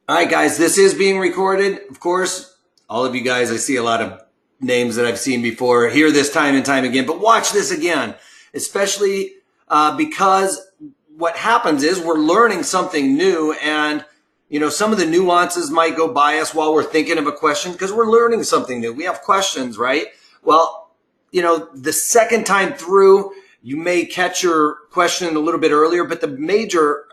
All right, guys, this is being recorded. Of course, all of you guys, I see a lot of names that I've seen before, hear this time and time again, but watch this again, especially because what happens is we're learning something new, and some of the nuances might go by us while we're thinking of a question because we're learning something new. We have questions, right? Well, the second time through, you may catch your question a little bit earlier, but the major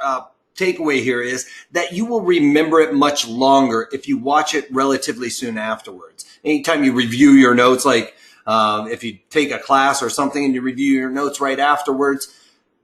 takeaway here is that you will remember it much longer if you watch it relatively soon afterwards. Anytime you review your notes, like if you take a class or something and you review your notes right afterwards,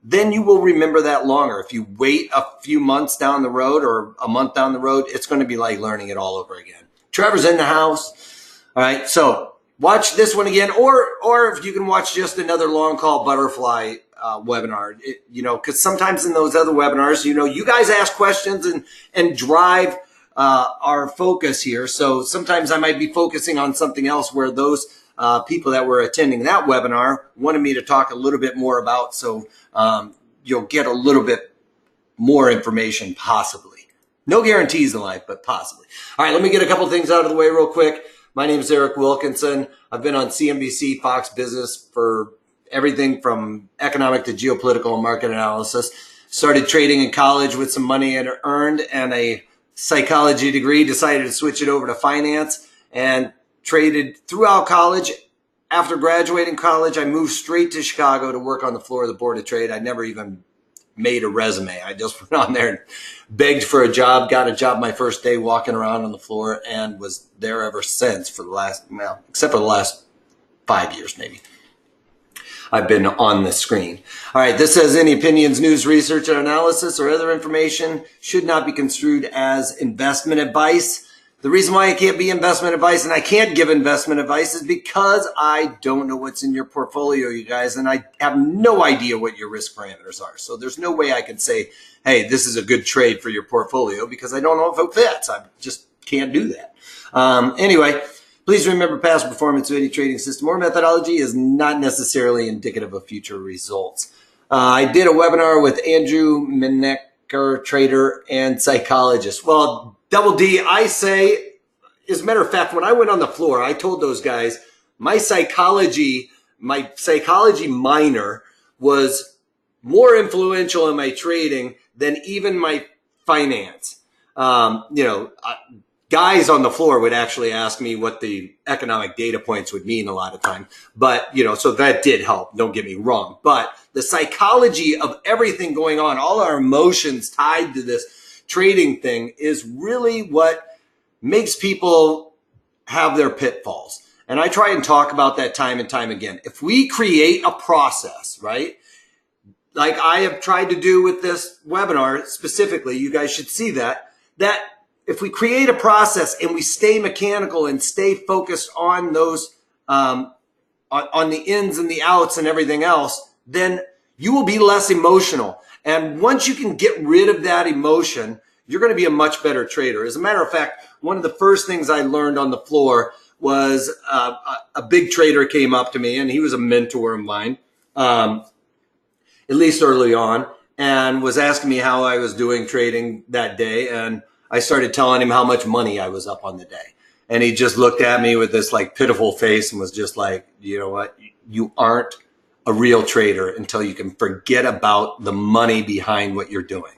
then you will remember that longer. If you wait a few months down the road or a month down the road, it's going to be like learning it all over again. Trevor's in the house. All right, so watch this one again, or if you can watch just another long call butterfly webinar, because sometimes in those other webinars, you guys ask questions and drive our focus here. So sometimes I might be focusing on something else where those people that were attending that webinar wanted me to talk a little bit more about. So you'll get a little bit more information, possibly. No guarantees in life, but possibly. All right, let me get a couple things out of the way real quick. My name is Eric Wilkinson. I've been on CNBC, Fox Business for everything from economic to geopolitical and market analysis. Started trading in college with some money I earned and a psychology degree. Decided to switch it over to finance and traded throughout college. After graduating college, I moved straight to Chicago to work on the floor of the Board of Trade. I never even made a resume. I just went on there and begged for a job, got a job my first day walking around on the floor, and was there ever since for the last, except for the last 5 years maybe. I've been on the screen. All right, this says any opinions, news, research, or analysis or other information should not be construed as investment advice. The reason why it can't be investment advice and I can't give investment advice is because I don't know what's in your portfolio, you guys, and I have no idea what your risk parameters are. So there's no way I can say, hey, this is a good trade for your portfolio because I don't know if it fits. I just can't do that. Anyway, please remember past performance of any trading system or methodology is not necessarily indicative of future results. I did a webinar with Andrew Minecker, trader and psychologist. Well, Double D, I say, as a matter of fact, when I went on the floor, I told those guys my psychology minor was more influential in my trading than even my finance. Guys on the floor would actually ask me what the economic data points would mean a lot of time. But, so that did help. Don't get me wrong. But the psychology of everything going on, all our emotions tied to this trading thing is really what makes people have their pitfalls. And I try and talk about that time and time again. If we create a process, right? Like I have tried to do with this webinar specifically, you guys should see that if we create a process and we stay mechanical and stay focused on those, on the ins and the outs and everything else, then you will be less emotional. And once you can get rid of that emotion, you're going to be a much better trader. As a matter of fact, one of the first things I learned on the floor was a big trader came up to me, and he was a mentor of mine, at least early on, and was asking me how I was doing trading that day. And I started telling him how much money I was up on the day. And he just looked at me with this like pitiful face and was just like, you know what? You aren't a real trader until you can forget about the money behind what you're doing.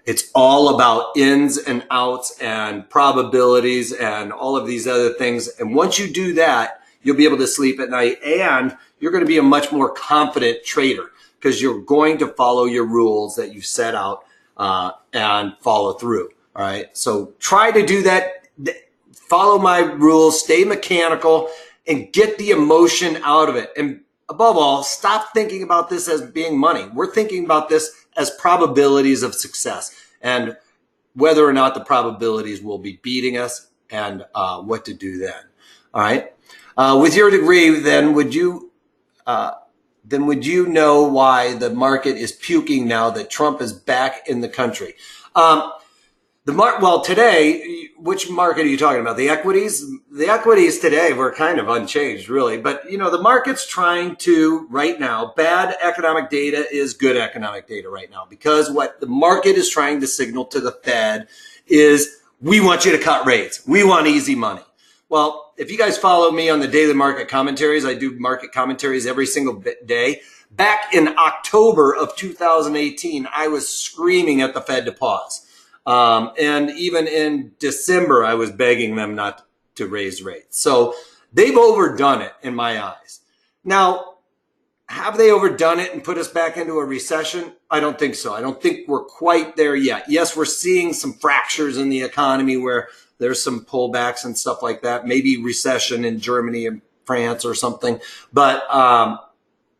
It's all about ins and outs and probabilities and all of these other things. And once you do that, you'll be able to sleep at night, and you're going to be a much more confident trader because you're going to follow your rules that you set out and follow through. All right. So try to do that. Follow my rules, stay mechanical, and get the emotion out of it. And above all, stop thinking about this as being money. We're thinking about this as probabilities of success and whether or not the probabilities will be beating us and what to do then. All right. With your degree, then would you know why the market is puking now that Trump is back in the country? Well, today, which market are you talking about? The equities? The equities today were kind of unchanged, really. But, the market's trying to, right now, bad economic data is good economic data right now, because what the market is trying to signal to the Fed is we want you to cut rates. We want easy money. Well, if you guys follow me on the daily market commentaries, I do market commentaries every single day. Back in October of 2018, I was screaming at the Fed to pause. And even in December, I was begging them not to raise rates. So they've overdone it in my eyes. Now, have they overdone it and put us back into a recession? I don't think so. I don't think we're quite there yet. Yes, we're seeing some fractures in the economy where there's some pullbacks and stuff like that. Maybe recession in Germany and France or something. But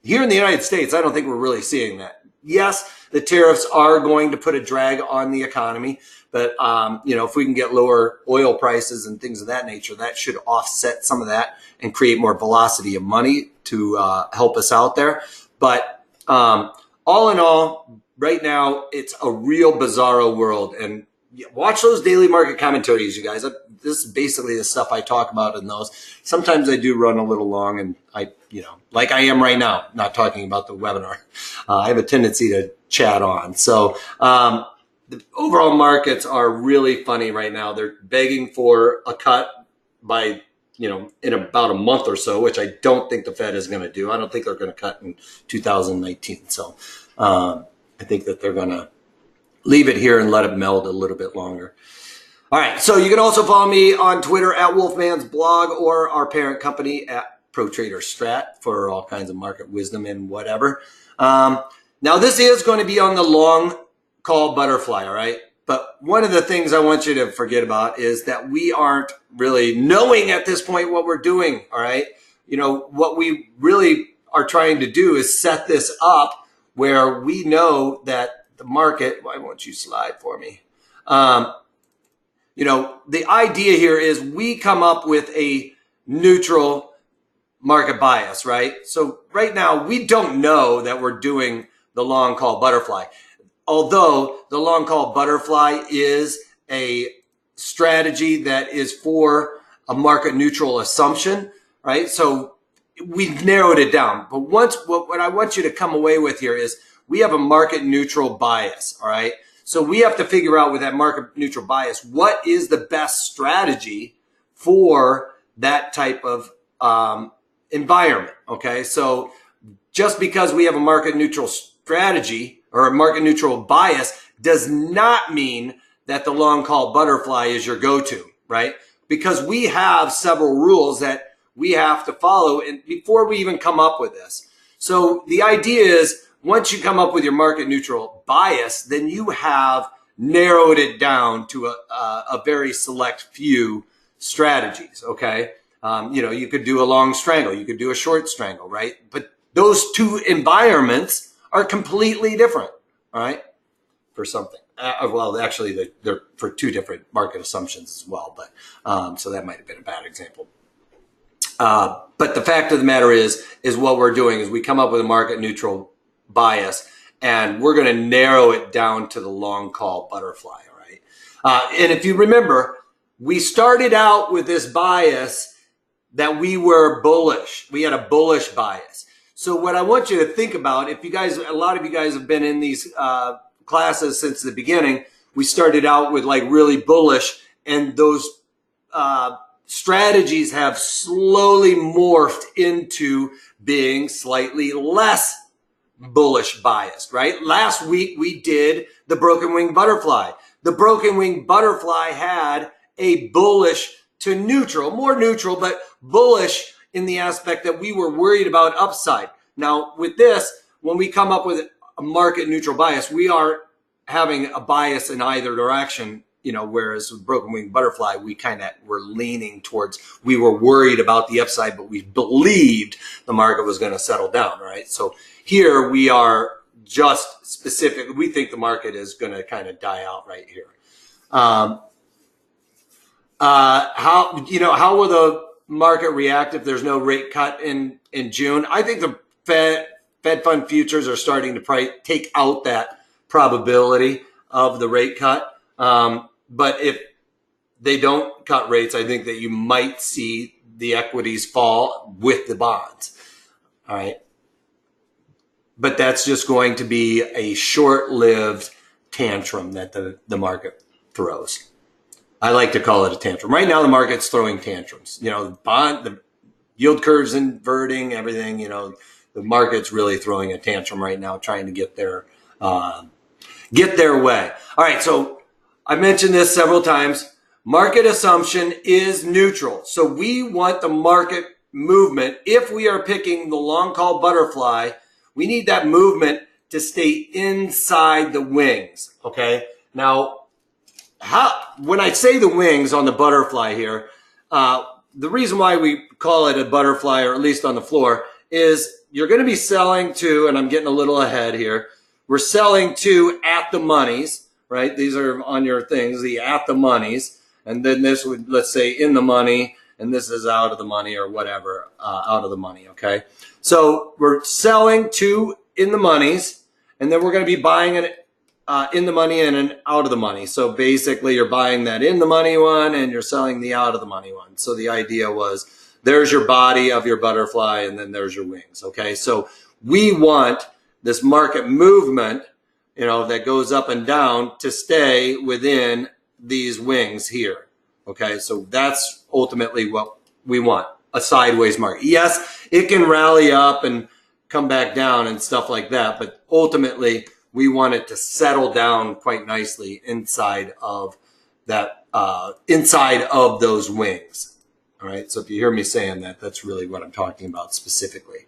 here in the United States, I don't think we're really seeing that. Yes, the tariffs are going to put a drag on the economy. But, if we can get lower oil prices and things of that nature, that should offset some of that and create more velocity of money to help us out there. But all in all, right now, it's a real bizarro world. And watch those daily market commentaries, you guys. This is basically the stuff I talk about in those. Sometimes I do run a little long, and like I am right now, not talking about the webinar. I have a tendency to chat on. So the overall markets are really funny right now. They're begging for a cut by, in about a month or so, which I don't think the Fed is going to do. I don't think they're going to cut in 2019. So I think that they're going to leave it here and let it meld a little bit longer. All right. So you can also follow me on Twitter at Wolfman's blog or our parent company at ProTrader Strat for all kinds of market wisdom and whatever. Now, this is going to be on the long call butterfly. All right. But one of the things I want you to forget about is that we aren't really knowing at this point what we're doing. All right. What we really are trying to do is set this up where we know that the market, why won't you slide for me? The idea here is we come up with a neutral market bias, right? So right now we don't know that we're doing the long call butterfly. Although the long call butterfly is a strategy that is for a market neutral assumption, right? So we've narrowed it down. But what I want you to come away with here is we have a market neutral bias, all right? So we have to figure out with that market neutral bias, what is the best strategy for that type of environment, okay? So just because we have a market neutral strategy or a market neutral bias does not mean that the long call butterfly is your go-to, right? Because we have several rules that we have to follow before we even come up with this. So the idea is once you come up with your market neutral bias, then you have narrowed it down to a very select few strategies, okay? You could do a long strangle, you could do a short strangle, right? But those two environments are completely different, all right, for something. Well, actually, they're for two different market assumptions as well, but so that might have been a bad example. But the fact of the matter is what we're doing is we come up with a market neutral bias, and we're going to narrow it down to the long call butterfly, all right? And if you remember, we started out with this bias that we were bullish. We had a bullish bias. So what I want you to think about, a lot of you guys have been in these classes since the beginning. We started out with like really bullish, and those strategies have slowly morphed into being slightly less bullish biased, right? Last week we did the broken wing butterfly. The broken wing butterfly had a bullish to neutral, more neutral, but bullish in the aspect that we were worried about upside. Now with this, when we come up with a market neutral bias, we are having a bias in either direction, whereas with broken wing butterfly, we kind of were leaning towards, we were worried about the upside, but we believed the market was going to settle down, right? So here we are just specific. We think the market is going to kind of die out right here. How will the market react if there's no rate cut in June? I think the Fed fund futures are starting to take out that probability of the rate cut. But if they don't cut rates, I think that you might see the equities fall with the bonds. All right. But that's just going to be a short-lived tantrum that the market throws. I like to call it a tantrum. Right now, the market's throwing tantrums. You know, the yield curve's inverting, everything. You know, the market's really throwing a tantrum right now, trying to get their way. All right, so I mentioned this several times. Market assumption is neutral. So we want the market movement. If we are picking the long call butterfly, we need that movement to stay inside the wings. Okay. Now, when I say the wings on the butterfly here, the reason why we call it a butterfly, or at least on the floor, is you're going to be selling to, and I'm getting a little ahead here, we're selling to at the monies, right? These are on your things, the at the monies. And then this would, let's say, in the money, and this is out of the money or whatever, out of the money, okay? So we're selling to in the monies, and then we're going to be buying it in the money and an out of the money. So basically you're buying that in the money one and you're selling the out of the money one. So the idea was there's your body of your butterfly and then there's your wings. Okay. So we want this market movement, you know, that goes up and down to stay within these wings here. Okay. So that's ultimately what we want, a sideways market. Yes, it can rally up and come back down and stuff like that. But ultimately, we want it to settle down quite nicely inside of that, inside of those wings. All right. So if you hear me saying that, that's really what I'm talking about specifically.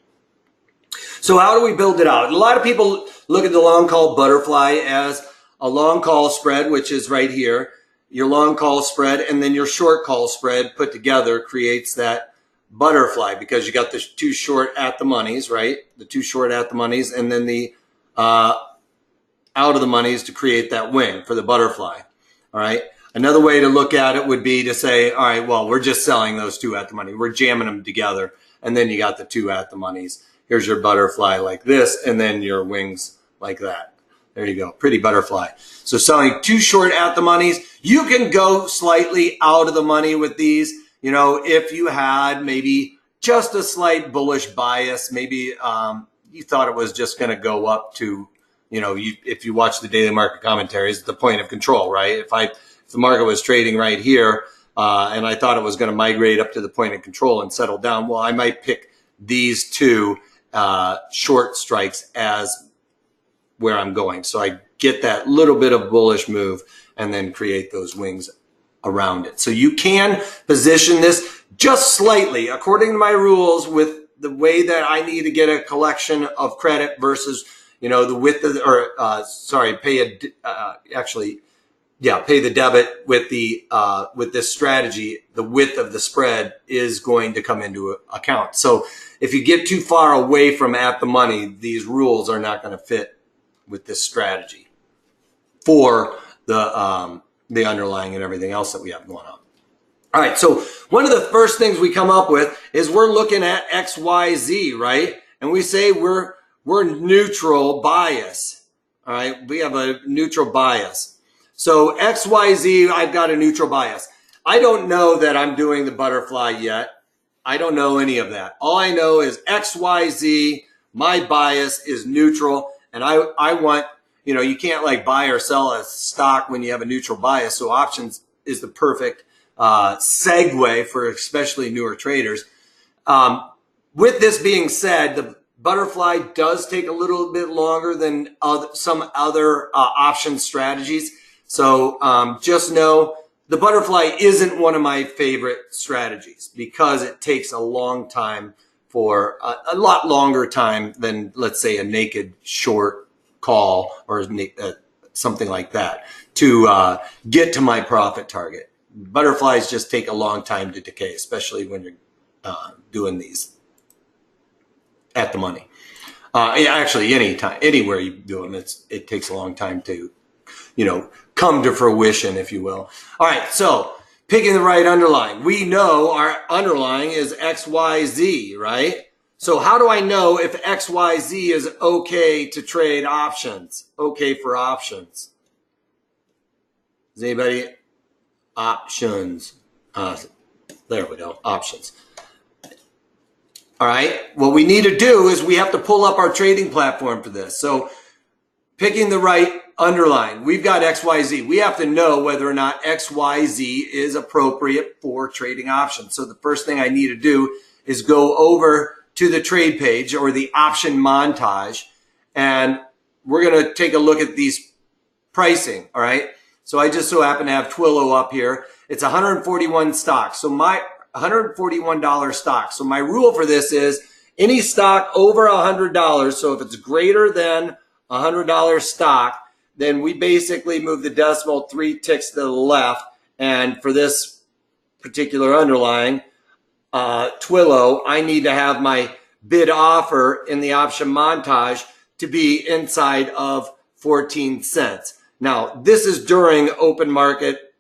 So how do we build it out? A lot of people look at the long call butterfly as a long call spread, which is right here. Your long call spread and then your short call spread put together creates that butterfly because you got the two short at the monies, right? The two short at the monies and then the out of the monies to create that wing for the butterfly. All right. Another way to look at it would be to say, all right, well, we're just selling those two at the money. We're jamming them together. And then you got the two at the monies. Here's your butterfly like this, and then your wings like that. There you go. Pretty butterfly. So selling two short at the monies. You can go slightly out of the money with these. You know, if you had maybe just a slight bullish bias, maybe you thought it was just going to go up to, you know, if you watch the daily market commentaries, the point of control, right? If the market was trading right here and I thought it was going to migrate up to the point of control and settle down, well, I might pick these two short strikes as where I'm going. So I get that little bit of bullish move and then create those wings around it. So you can position this just slightly according to my rules with the way that I need to get a collection of credit versus, you know, the width of the, pay the debit with the, with this strategy, the width of the spread is going to come into account. So if you get too far away from at the money, these rules are not going to fit with this strategy for the underlying and everything else that we have going on. All right. So one of the first things we come up with is we're looking at XYZ, right? And we say we're neutral bias. All right. We have a neutral bias. So XYZ, I've got a neutral bias. I don't know that I'm doing the butterfly yet. I don't know any of that. All I know is XYZ, my bias is neutral. And I want, you know, you can't like buy or sell a stock when you have a neutral bias. So options is the perfect segue for especially newer traders. With this being said, the butterfly does take a little bit longer than some other option strategies. So just know the butterfly isn't one of my favorite strategies because it takes a long time for a lot longer time than, let's say, a naked short call or something like that to get to my profit target. Butterflies just take a long time to decay, especially when you're doing these at the money. Actually, anywhere you do them, it takes a long time to, you know, come to fruition, if you will. All right, so picking the right underlying. We know our underlying is XYZ, right? So how do I know if XYZ is okay to trade options? Okay for options. Is anybody? Options. There we go. Options. All right. What we need to do is we have to pull up our trading platform for this. So picking the right Underline. We've got XYZ. We have to know whether or not XYZ is appropriate for trading options. So the first thing I need to do is go over to the trade page or the option montage, and we're going to take a look at these pricing. All right. So I just so happen to have Twilio up here. It's 141 stocks. So my $141 stock. So my rule for this is any stock over $100. So if it's greater than $100 stock, then we basically move the decimal 3 ticks to the left. And for this particular underlying Twilio, I need to have my bid offer in the option montage to be inside of 14 cents. Now, this is during open market,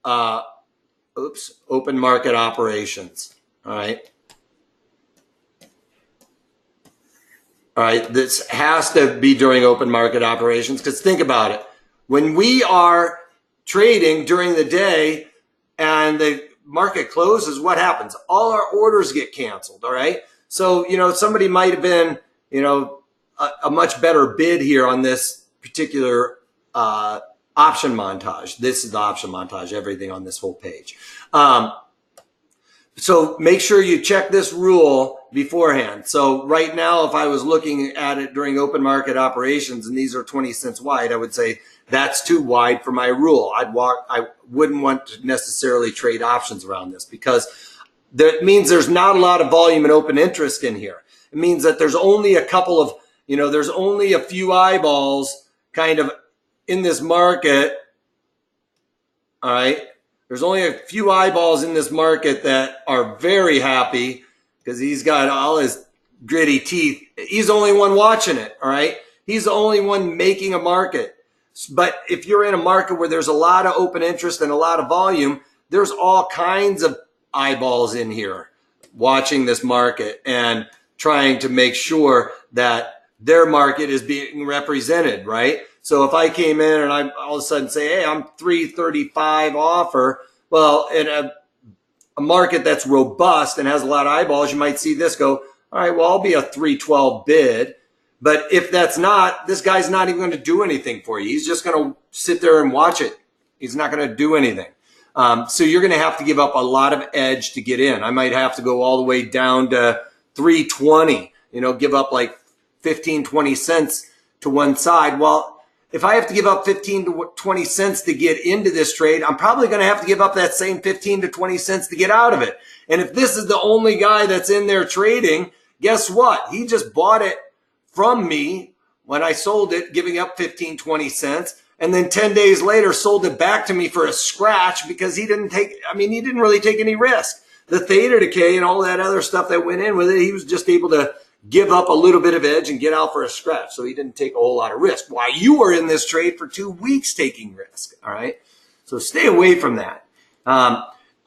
open market operations. All right. All right. This has to be during open market operations, because think about it. When we are trading during the day and the market closes, what happens? All our orders get canceled. All right. So, somebody might have been, a much better bid here on this particular option montage. This is the option montage, everything on this whole page. So make sure you check this rule beforehand. So right now, if I was looking at it during open market operations and these are 20 cents wide, I would say that's too wide for my rule. I wouldn't want to necessarily trade options around this, because that means there's not a lot of volume and open interest in here. It means that there's only a couple of, there's only a few eyeballs kind of in this market. All right. There's only a few eyeballs in this market that are very happy because he's got all his gritty teeth. He's the only one watching it. All right. He's the only one making a market. But if you're in a market where there's a lot of open interest and a lot of volume, there's all kinds of eyeballs in here watching this market and trying to make sure that their market is being represented, right? So if I came in and I all of a sudden say, hey, I'm 335 offer, well, in a market that's robust and has a lot of eyeballs, you might see this go, all right, well, I'll be a 312 bid. But if that's not, this guy's not even going to do anything for you. He's just going to sit there and watch it. He's not going to do anything. So you're going to have to give up a lot of edge to get in. I might have to go all the way down to 320, give up like 15, 20 cents to one side. Well, if I have to give up 15 to 20 cents to get into this trade, I'm probably going to have to give up that same 15 to 20 cents to get out of it. And if this is the only guy that's in there trading, guess what? He just bought it from me when I sold it, giving up 15, 20 cents. And then 10 days later sold it back to me for a scratch because he didn't really take any risk. The theta decay and all that other stuff that went in with it, he was just able to give up a little bit of edge and get out for a scratch. So he didn't take a whole lot of risk. While you were in this trade for 2 weeks taking risk. All right. So stay away from that.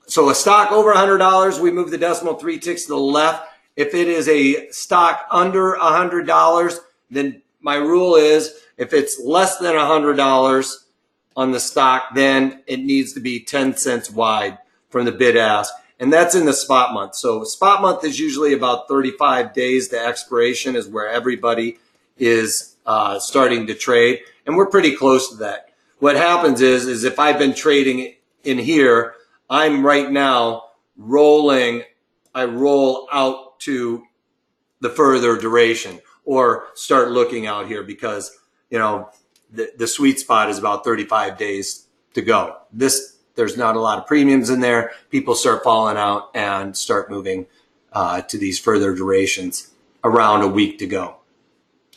So a stock over $100, we move the decimal 3 ticks to the left. If it is a stock under $100, then my rule is if it's less than $100 on the stock, then it needs to be 10 cents wide from the bid ask. And that's in the spot month. So spot month is usually about 35 days to expiration is where everybody is starting to trade. And we're pretty close to that. What happens is if I've been trading in here, I'm right now rolling, I roll out to the further duration or start looking out here because, the sweet spot is about 35 days to go. There's not a lot of premiums in there. People start falling out and start moving to these further durations around a week to go.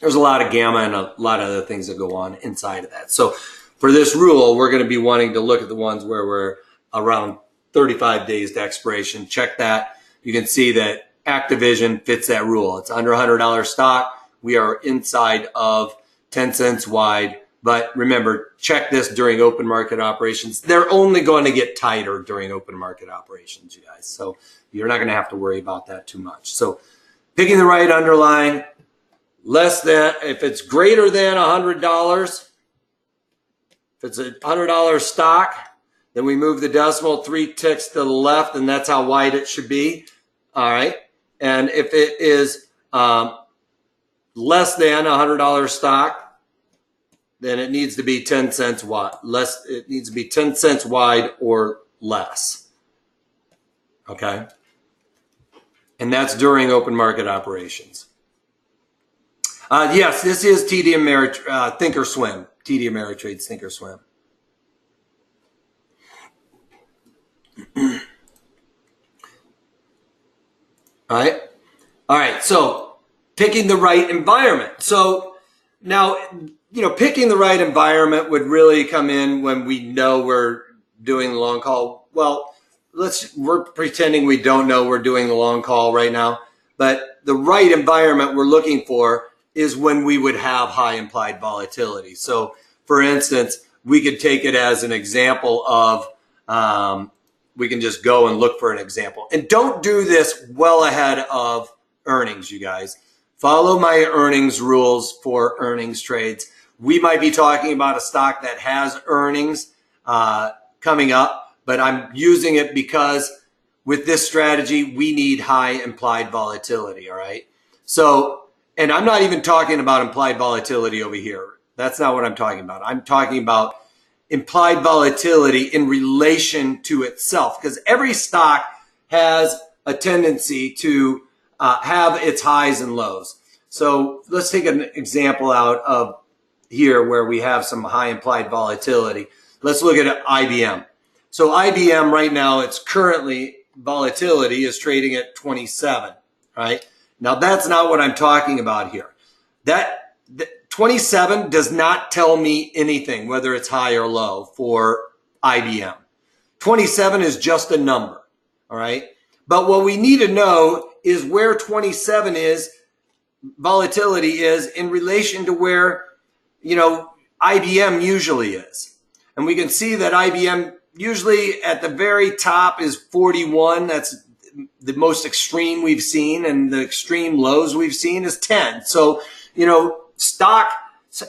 There's a lot of gamma and a lot of other things that go on inside of that. So for this rule, we're going to be wanting to look at the ones where we're around 35 days to expiration. Check that. You can see that Activision fits that rule. It's under $100 stock. We are inside of 10 cents wide. But remember, check this during open market operations. They're only going to get tighter during open market operations, you guys. So you're not going to have to worry about that too much. So picking the right underline, less than, if it's greater than $100, if it's a $100 stock, then we move the decimal 3 ticks to the left, and that's how wide it should be. All right. And if it is less than $100 stock, then it needs to be 10 cents wide. It needs to be 10 cents wide or less. Okay? And that's during open market operations. Yes, this is TD Ameritrade, Thinkorswim. TD Ameritrade's Thinkorswim. All right. So picking the right environment. So now, picking the right environment would really come in when we know we're doing the long call. Well, we're pretending we don't know we're doing the long call right now, but the right environment we're looking for is when we would have high implied volatility. So for instance, we could take it as an example of, we can just go and look for an example. And don't do this well ahead of earnings, you guys. Follow my earnings rules for earnings trades. We might be talking about a stock that has earnings coming up, but I'm using it because with this strategy, we need high implied volatility, all right? So, and I'm not even talking about implied volatility over here. That's not what I'm talking about. I'm talking about implied volatility in relation to itself, because every stock has a tendency to have its highs and lows. So let's take an example out of here where we have some high implied volatility. Let's look at IBM. So IBM right now, it's currently volatility is trading at 27, right? Now that's not what I'm talking about here. That 27 does not tell me anything, whether it's high or low for IBM. 27 is just a number, all right? But what we need to know is where 27 is, volatility is in relation to where, IBM usually is. And we can see that IBM usually at the very top is 41. That's the most extreme we've seen, and the extreme lows we've seen is 10. So, stocks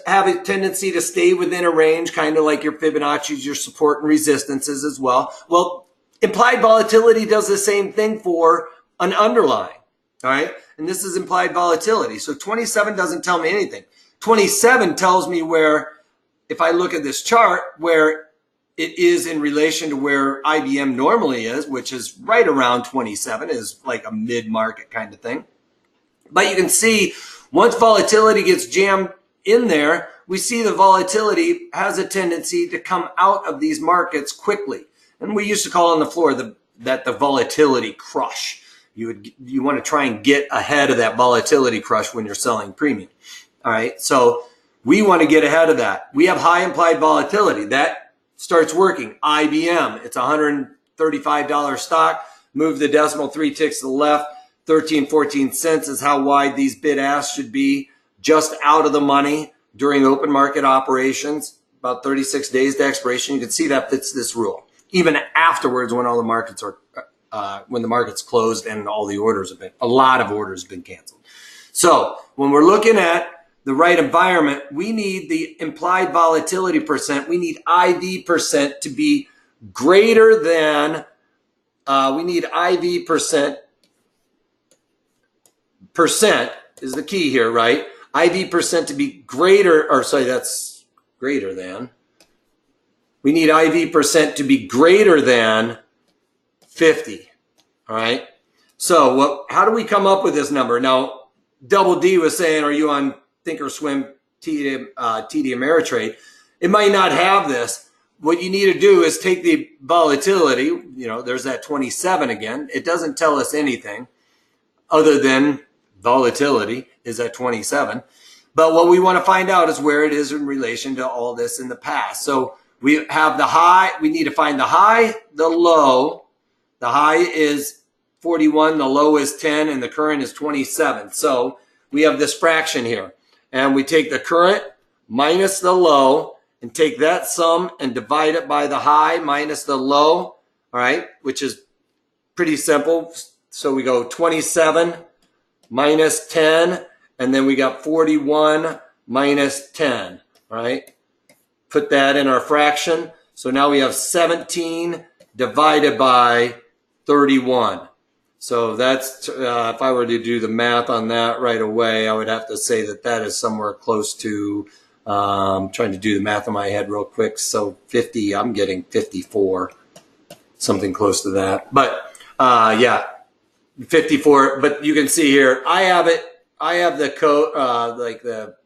have a tendency to stay within a range, kind of like your Fibonacci's, your support and resistances as well. Well, implied volatility does the same thing for an underline, all right? And this is implied volatility. So 27 doesn't tell me anything. 27 tells me where, if I look at this chart, where it is in relation to where IBM normally is, which is right around 27, is like a mid-market kind of thing. But you can see once volatility gets jammed in there, we see the volatility has a tendency to come out of these markets quickly. And we used to call on the floor that the volatility crush. You want to try and get ahead of that volatility crush when you're selling premium. All right. So we want to get ahead of that. We have high implied volatility. That starts working. IBM, it's a $135 stock. Move the decimal 3 ticks to the left. 13, 14 cents is how wide these bid asks should be, just out of the money during open market operations, about 36 days to expiration. You can see that fits this rule. Even afterwards, when all the markets are, when the market's closed and all the orders have been, a lot of orders have been canceled. So when we're looking at the right environment, we need the implied volatility percent. We need IV percent to be greater than, we need IV percent is the key here, right? IV percent to be greater, or sorry, that's greater than. We need IV percent to be greater than 50, all right? So how do we come up with this number? Now, Double D was saying, are you on Thinkorswim TD Ameritrade? It might not have this. What you need to do is take the volatility, there's that 27 again. It doesn't tell us anything other than volatility is at 27. But what we want to find out is where it is in relation to all this in the past. So we have the high, we need to find the high, the low. The high is 41, the low is 10, and the current is 27. So we have this fraction here. And we take the current minus the low and take that sum and divide it by the high minus the low, all right, which is pretty simple. So we go 27 minus 10, and then we got 41 minus 10, all right? Put that in our fraction. So now we have 17 divided by 31. So that's, if I were to do the math on that right away, I would have to say that that is somewhere close to Trying to do the math in my head real quick. So 50, I'm getting 54, something close to that. But yeah, 54. But you can see here, I have it. I have the code, like the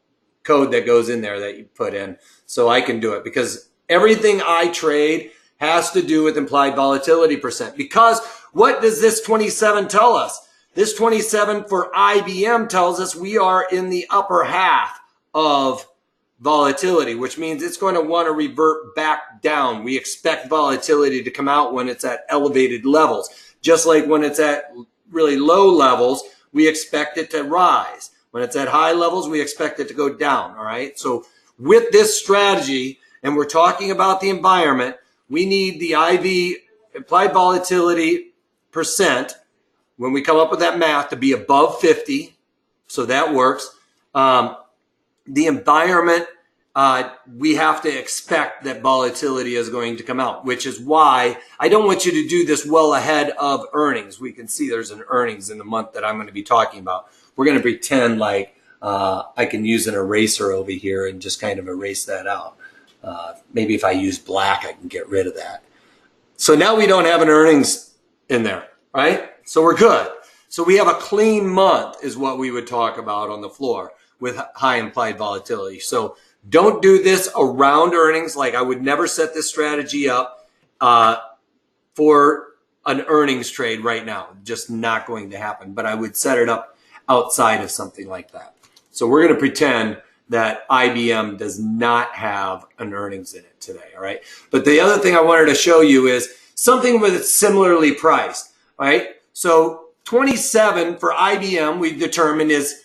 code that goes in there that you put in, so I can do it because everything I trade has to do with implied volatility percent. Because what does this 27 tell us? This 27 for IBM tells us we are in the upper half of volatility, which means it's going to want to revert back down. We expect volatility to come out when it's at elevated levels. Just like when it's at really low levels, we expect it to rise. When it's at high levels, we expect it to go down, all right? So with this strategy, and we're talking about the environment, we need the IV, implied volatility percent, when we come up with that math, to be above 50. So that works. The environment, we have to expect that volatility is going to come out, which is why I don't want you to do this well ahead of earnings. We can see there's an earnings in the month that I'm going to be talking about. We're going to pretend like I can use an eraser over here and just kind of erase that out. Maybe if I use black, I can get rid of that. So now we don't have an earnings in there, right? So we're good. So we have a clean month is what we would talk about on the floor with high implied volatility. So don't do this around earnings. Like I would never set this strategy up for an earnings trade right now. Just not going to happen. But I would set it up outside of something like that. So we're going to pretend that IBM does not have an earnings in it today, all right? But the other thing I wanted to show you is something with it similarly priced, all right? So 27 for IBM we've determined is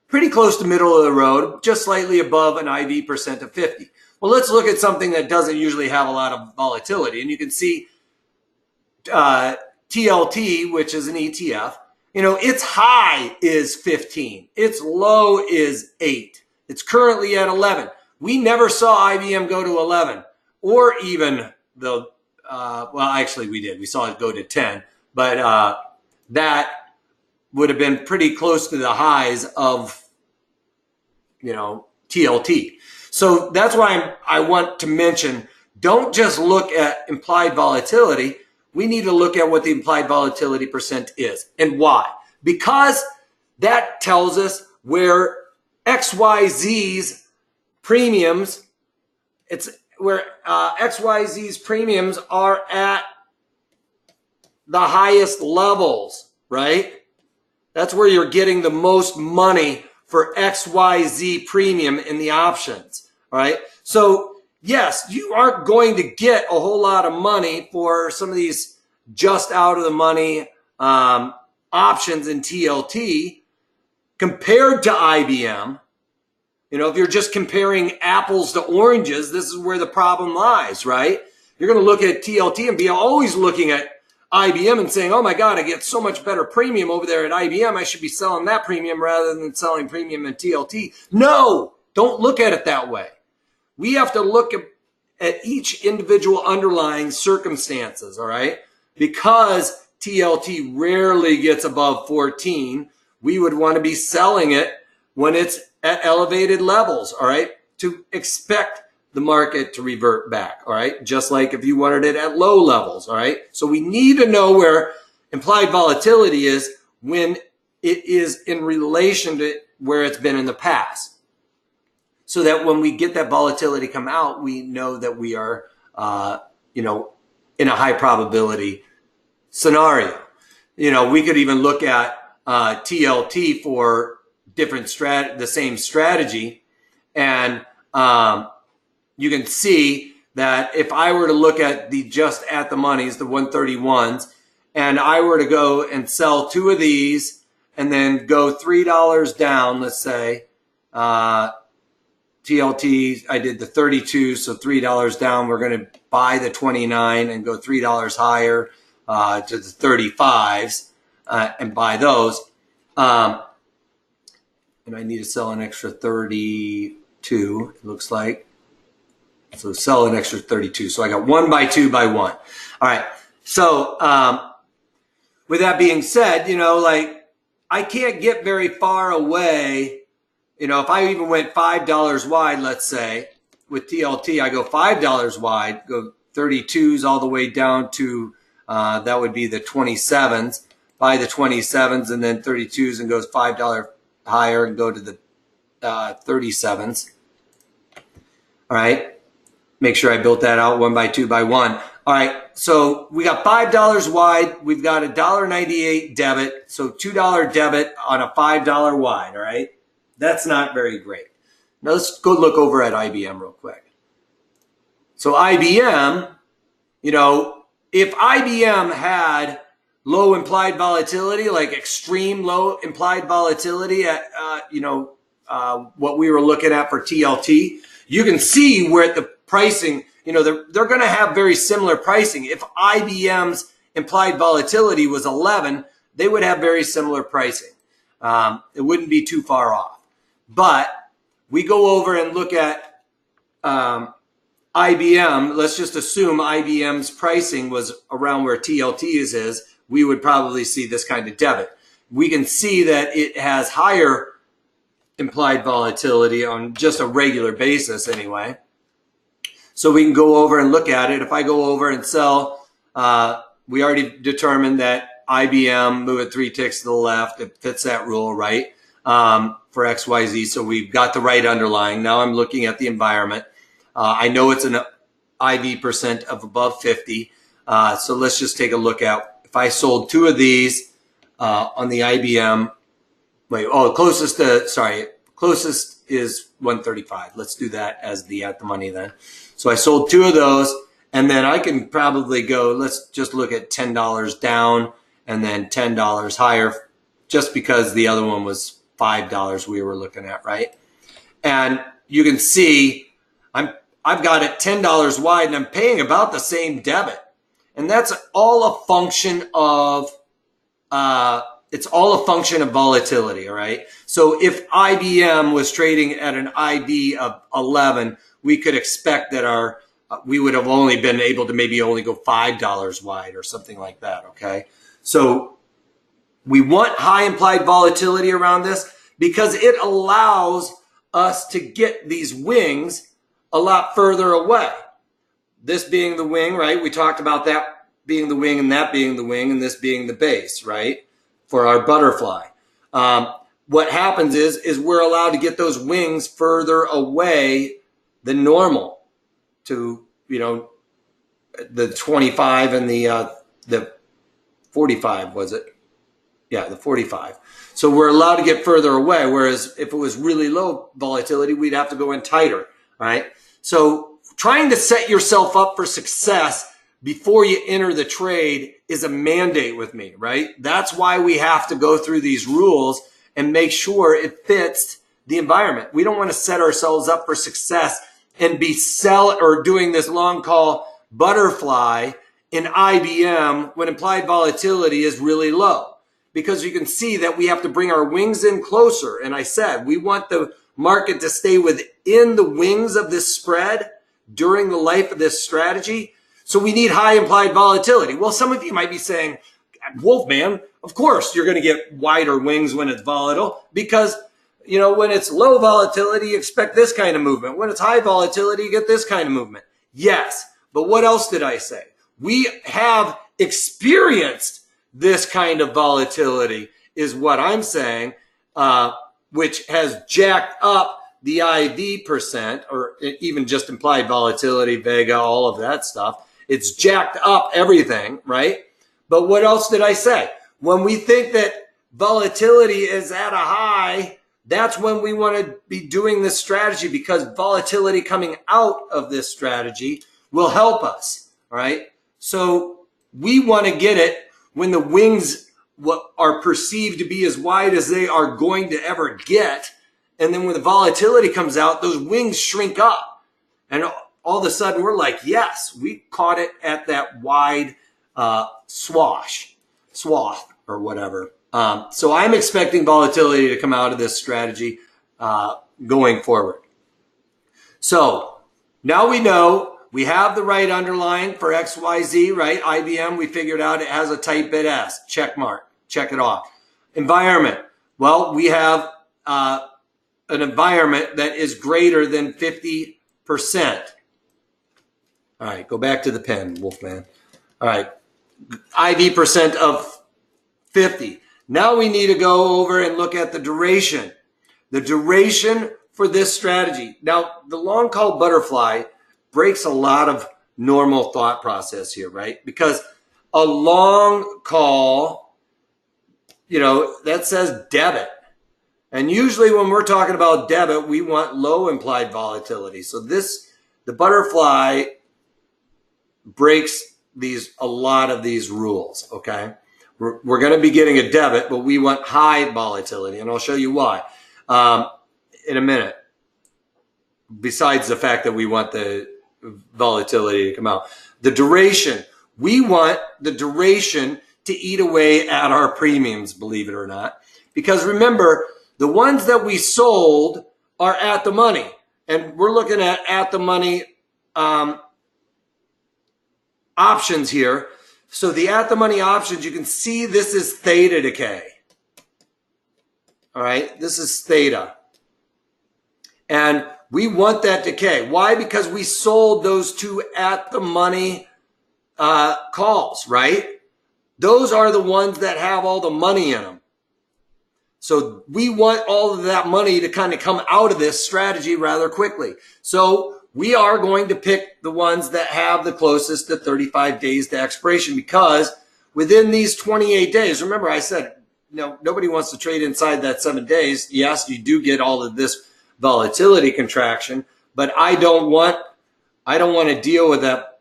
pretty close to middle of the road, just slightly above an IV percent of 50. Well, let's look at something that doesn't usually have a lot of volatility. And you can see TLT, which is an ETF, you know, its high is 15. Its low is 8. It's currently at 11. We never saw IBM go to 11 or even the, well, actually we did. We saw it go to 10, but that would have been pretty close to the highs of, you know, TLT. So that's why I want to mention, don't just look at implied volatility. We need to look at what the implied volatility percent is and why. Because that tells us where XYZ's premiums, it's where XYZ's premiums are at the highest levels, right? That's where you're getting the most money for XYZ premium in the options, all right? So yes, you aren't going to get a whole lot of money for some of these just out of the money options in TLT compared to IBM. You know, if you're just comparing apples to oranges, this is where the problem lies, right? You're going to look at TLT and be always looking at IBM and saying, oh my God, I get so much better premium over there at IBM. I should be selling that premium rather than selling premium in TLT. No, don't look at it that way. We have to look at each individual underlying circumstances, all right? Because TLT rarely gets above 14, we would want to be selling it when it's at elevated levels, all right, to expect the market to revert back, all right, just like if you wanted it at low levels, all right? So we need to know where implied volatility is when it is in relation to where it's been in the past, so that when we get that volatility come out, we know that we are, you know, in a high probability scenario. You know, we could even look at TLT for different the same strategy, and you can see that if I were to look at the just at the monies, the 131s, and I were to go and sell two of these and then go $3 down, let's say, TLT, I did the 32, so $3 down. We're going to buy the 29 and go $3 higher to the 35s and buy those. And I need to sell an extra 32, it looks like. So sell an extra 32. So I got 1 by 2 by 1. All right. So with that being said, you know, like I can't get very far away you know, if I even went $5 wide, let's say, with TLT, I go $5 wide, go 32s all the way down to, that would be the 27s, buy the 27s and then 32s and goes $5 higher and go to the 37s. All right. Make sure I built that out 1 by 2 by 1. All right. So we got $5 wide. We've got a $1.98 debit. So $2 debit on a $5 wide. All right. That's not very great. Now let's go look over at IBM real quick. So IBM, you know, if IBM had low implied volatility, like extreme low implied volatility at, what we were looking at for TLT, you can see where the pricing, you know, they're going to have very similar pricing. If IBM's implied volatility was 11, they would have very similar pricing. It wouldn't be too far off. But we go over and look at IBM. Let's just assume IBM's pricing was around where TLT's is. We would probably see this kind of debit. We can see that it has higher implied volatility on just a regular basis anyway. So we can go over and look at it. If I go over and sell, we already determined that IBM, move it 3 ticks to the left. It fits that rule, right? For XYZ. So we've got the right underlying. Now I'm looking at the environment. I know it's an IV percent of above 50. So let's just take a look at, if I sold 2 of these on the IBM, closest is 135. Let's do that as the at the money then. So I sold 2 of those, and then I can probably go, let's just look at $10 down and then $10 higher, just because the other one was $5 we were looking at, right? And you can see I've got it $10 wide and I'm paying about the same debit. And that's all a function of it's all a function of volatility, all right? So if IBM was trading at an IB of 11, we could expect that we would have only been able to maybe only go $5 wide or something like that, okay? So we want high implied volatility around this because it allows us to get these wings a lot further away. This being the wing, right? We talked about that being the wing and that being the wing and this being the base, right? For our butterfly. What happens is we're allowed to get those wings further away than normal to, you know, the 25 and the 45, was it? Yeah, the 45. So we're allowed to get further away, whereas if it was really low volatility, we'd have to go in tighter, right? So trying to set yourself up for success before you enter the trade is a mandate with me, right? That's why we have to go through these rules and make sure it fits the environment. We don't want to set ourselves up for success and be doing this long call butterfly in IBM when implied volatility is really low. Because you can see that we have to bring our wings in closer. And I said, we want the market to stay within the wings of this spread during the life of this strategy. So we need high implied volatility. Well, some of you might be saying, Wolfman, of course you're going to get wider wings when it's volatile because, you know, when it's low volatility, you expect this kind of movement. When it's high volatility, you get this kind of movement. Yes, but what else did I say? We have experienced this kind of volatility is what I'm saying, which has jacked up the IV percent or even just implied volatility, Vega, all of that stuff. It's jacked up everything, right? But what else did I say? When we think that volatility is at a high, that's when we want to be doing this strategy because volatility coming out of this strategy will help us, all right? So we want to get it when the wings are perceived to be as wide as they are going to ever get. And then when the volatility comes out, those wings shrink up. And all of a sudden we're like, yes, we caught it at that wide swath or whatever. So I'm expecting volatility to come out of this strategy going forward. So now we know we have the right underlying for XYZ, right? IBM, we figured out it has a tight bid ask. Check mark. Check it off. Environment. Well, we have an environment that is greater than 50%. All right, go back to the pen, Wolfman. All right, IV percent of 50. Now we need to go over and look at the duration. The duration for this strategy. Now, the long call butterfly breaks a lot of normal thought process here, right? Because a long call, you know, that says debit. And usually when we're talking about debit, we want low implied volatility. So the butterfly breaks a lot of these rules, okay? We're going to be getting a debit, but we want high volatility, and I'll show you why in a minute. Besides the fact that we want the volatility to come out. The duration, we want the duration to eat away at our premiums, believe it or not. Because remember, the ones that we sold are at the money. And we're looking at the money options here. So the at the money options, you can see this is theta decay. All right, this is theta. And we want that decay. Why? Because we sold those two at the money calls, right? Those are the ones that have all the money in them. So we want all of that money to kind of come out of this strategy rather quickly. So we are going to pick the ones that have the closest to 35 days to expiration, because within these 28 days, remember I said, no, nobody wants to trade inside that 7 days. Yes, you do get all of this volatility contraction, but I don't want to deal with that.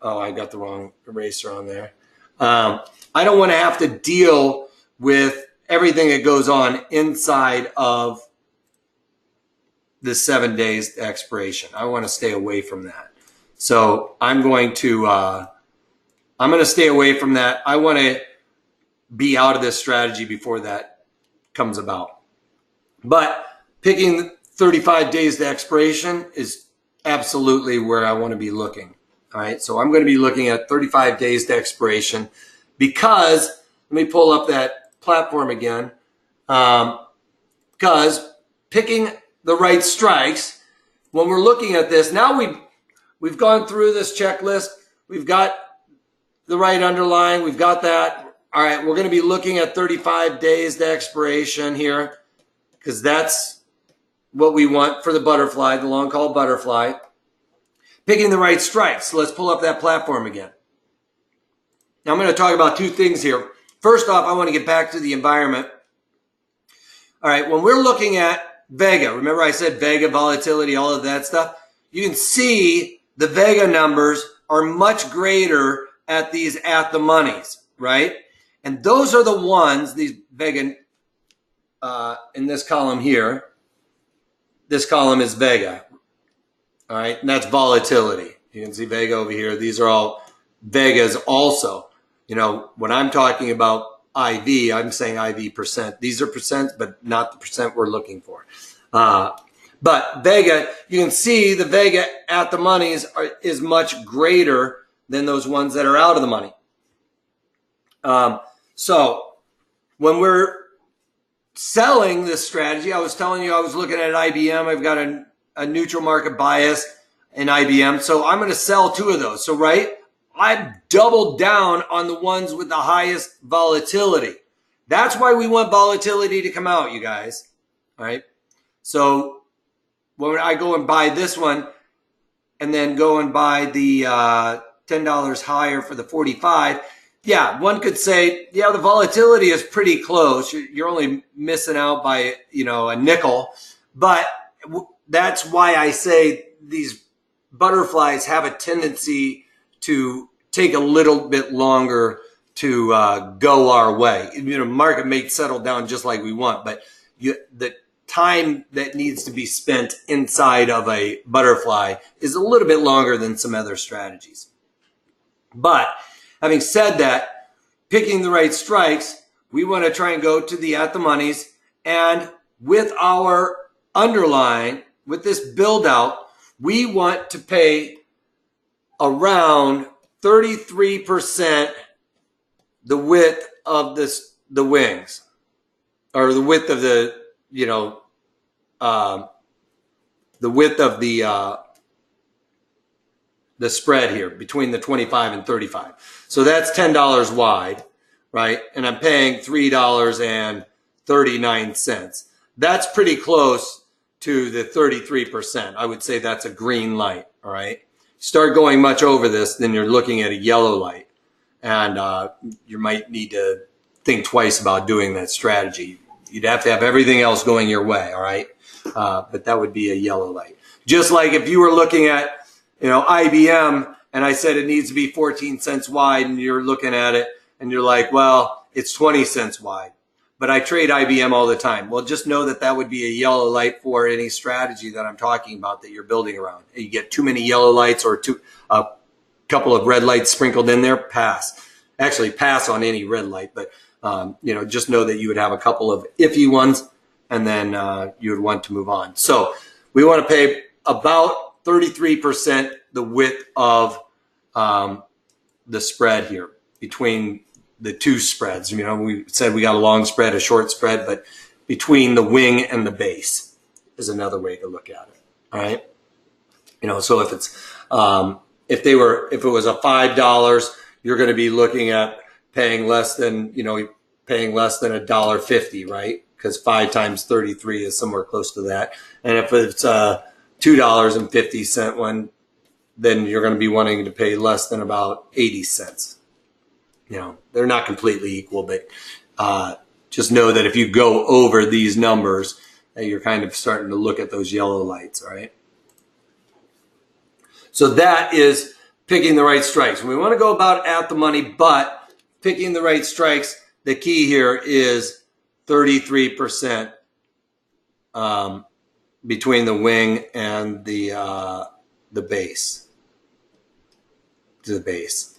Oh, I got the wrong eraser on there. I don't want to have to deal with everything that goes on inside of the 7 days to expiration. I want to stay away from that. So I'm going to stay away from that. I want to be out of this strategy before that comes about. But picking 35 days to expiration is absolutely where I want to be looking. All right. So I'm going to be looking at 35 days to expiration, because let me pull up that platform again. Because picking the right strikes, when we're looking at this, now we've gone through this checklist. We've got the right underline. We've got that. All right. We're going to be looking at 35 days to expiration here, because that's what we want for the butterfly, the long call butterfly. Picking the right strikes. So let's pull up that platform again. Now I'm going to talk about two things here. First off, I want to get back to the environment. All right, when we're looking at Vega, remember I said Vega, volatility, all of that stuff. You can see the Vega numbers are much greater at these at the monies, right? And those are the ones, these Vega in this column here. This column is Vega. All right, and that's volatility. You can see Vega over here. These are all Vegas also. You know, when I'm talking about IV, I'm saying IV percent. These are percents, but not the percent we're looking for. But Vega, you can see the Vega at the monies is much greater than those ones that are out of the money. So when we're selling this strategy, I was telling you I was looking at IBM. I've got a neutral market bias in IBM. So I'm going to sell two of those. So, right, I've doubled down on the ones with the highest volatility. That's why we want volatility to come out, you guys. All right. So when I go and buy this one and then go and buy the $10 higher for the 45, yeah, one could say, yeah, the volatility is pretty close. You're only missing out by, you know, a nickel. But that's why I say these butterflies have a tendency to take a little bit longer to go our way. You know, market may settle down just like we want, but the time that needs to be spent inside of a butterfly is a little bit longer than some other strategies. But having said that, picking the right strikes, we want to try and go to the at the monies, and with our underline, with this build out, we want to pay around 33% the width of the wings, or the width of the, you know, the spread here between the 25 and 35. So that's $10 wide, right? And I'm paying $3.39. That's pretty close to the 33%. I would say that's a green light, all right? Start going much over this, then you're looking at a yellow light. And you might need to think twice about doing that strategy. You'd have to have everything else going your way, all right? But that would be a yellow light. Just like if you were looking at, IBM, and I said it needs to be 14 cents wide, and you're looking at it, and you're like, well, it's 20 cents wide. But I trade IBM all the time. Well, just know that that would be a yellow light for any strategy that I'm talking about that you're building around. You get too many yellow lights or a couple of red lights sprinkled in there, pass. Actually, pass on any red light, but just know that you would have a couple of iffy ones, and then you would want to move on. So we want to pay about 33% the width of the spread here between the two spreads. We said we got a long spread, a short spread, but between the wing and the base is another way to look at it. All right. So if it's if it was a $5, you're going to be looking at paying less than $1.50, right? Because 5 times 33 is somewhere close to that. And if it's $2.50 one, then you're going to be wanting to pay less than about 80 cents. They're not completely equal, but just know that if you go over these numbers, you're kind of starting to look at those yellow lights, all right? So that is picking the right strikes. We want to go about at the money, but picking the right strikes, the key here is 33% between the wing and the base. To the base.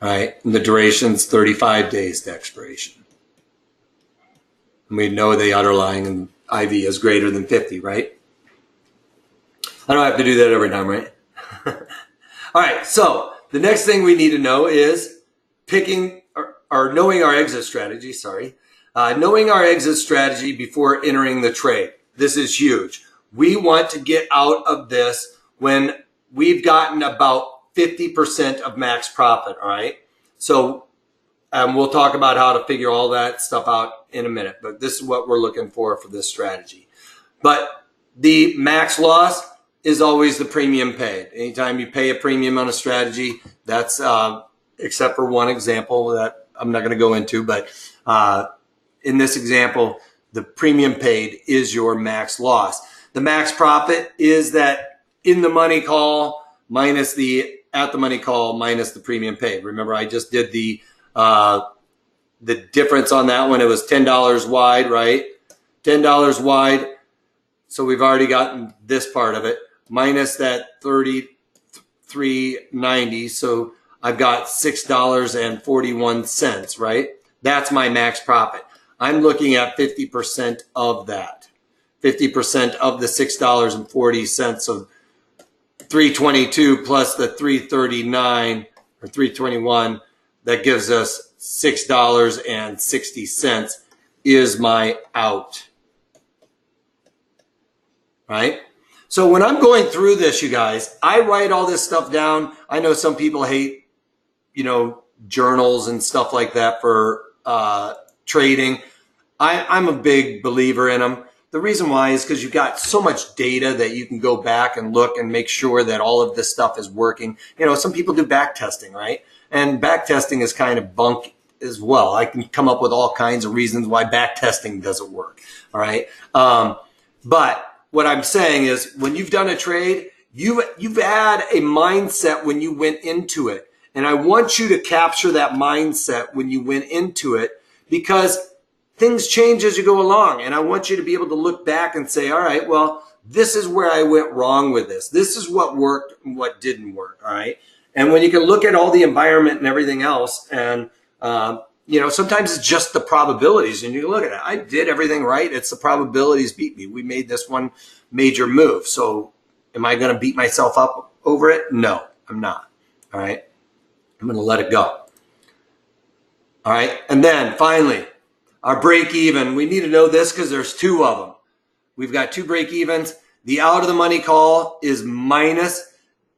All right, and the duration's 35 days to expiration. And we know the underlying and IV is greater than 50, right? I don't have to do that every time, right? All right, so the next thing we need to know is picking or knowing our exit strategy, knowing our exit strategy before entering the trade. This is huge. We want to get out of this when we've gotten about 50% of max profit, all right? So we'll talk about how to figure all that stuff out in a minute, but this is what we're looking for this strategy. But the max loss is always the premium paid. Anytime you pay a premium on a strategy, that's except for one example that I'm not going to go into, but in this example, the premium paid is your max loss. The max profit is that in the money call minus the at the money call minus the premium paid. Remember, I just did the difference on that one. It was $10 wide, right? $10 wide. So we've already gotten this part of it minus that $33.90. So I've got $6.41, right? That's my max profit. I'm looking at 50% of that. 50% of the $6.40. So 322 plus the 339 or 321, that gives us $6.60 is my out. Right? So when I'm going through this, you guys, I write all this stuff down. I know some people hate, journals and stuff like that for trading. I'm a big believer in them. The reason why is because you've got so much data that you can go back and look and make sure that all of this stuff is working. Some people do back testing, right? And back testing is kind of bunk as well. I can come up with all kinds of reasons why back testing doesn't work, all right? But what I'm saying is when you've done a trade, you've had a mindset when you went into it. And I want you to capture that mindset when you went into it, because things change as you go along. And I want you to be able to look back and say, all right, well, this is where I went wrong with this. This is what worked and what didn't work. All right. And when you can look at all the environment and everything else, and, sometimes it's just the probabilities, and you can look at it. I did everything right. It's the probabilities beat me. We made this one major move. So am I going to beat myself up over it? No, I'm not. All right. I'm going to let it go. All right. And then finally, our break even, we need to know this because there's two of them. we've got two break evens. The out of the money call is minus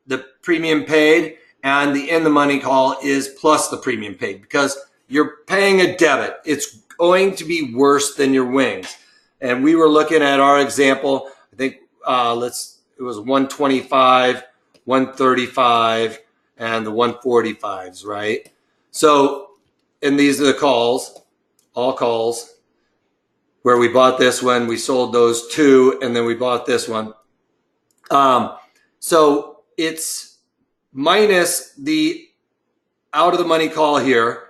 the premium paid, and the in the money call is plus the premium paid, because you're paying a debit. It's going to be worse than your wings. And we were looking at our example. I think it was 125, 135, and the 145s, right? So, and these are the calls, all calls, where we bought this one, we sold those two, and then we bought this one. So it's minus the out of the money call here,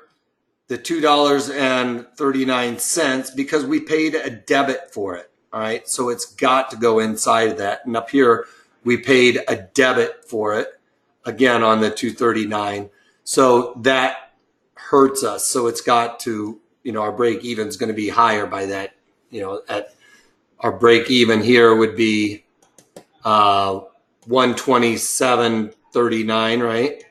the $2.39, because we paid a debit for it. All right. So it's got to go inside of that. And up here, we paid a debit for it again on the 239. So that hurts us. So it's got to, our break even is going to be higher by that. At our break even here would be 127.39, right?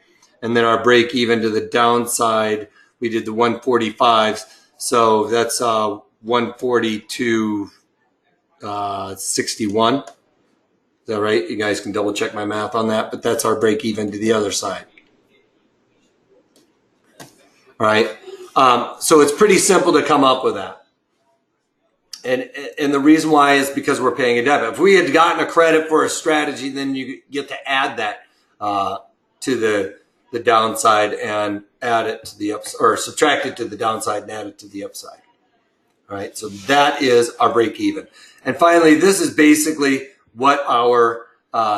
And then our break even to the downside, we did the 145s. So that's 142.61. Is that right? You guys can double check my math on that, but that's our break even to the other side. All right. So it's pretty simple to come up with that. And the reason why is because we're paying a debit. If we had gotten a credit for a strategy, then you get to add that to the downside and add it to the upside, or subtract it to the downside and add it to the upside. All right, so that is our break even. And finally, this is basically what our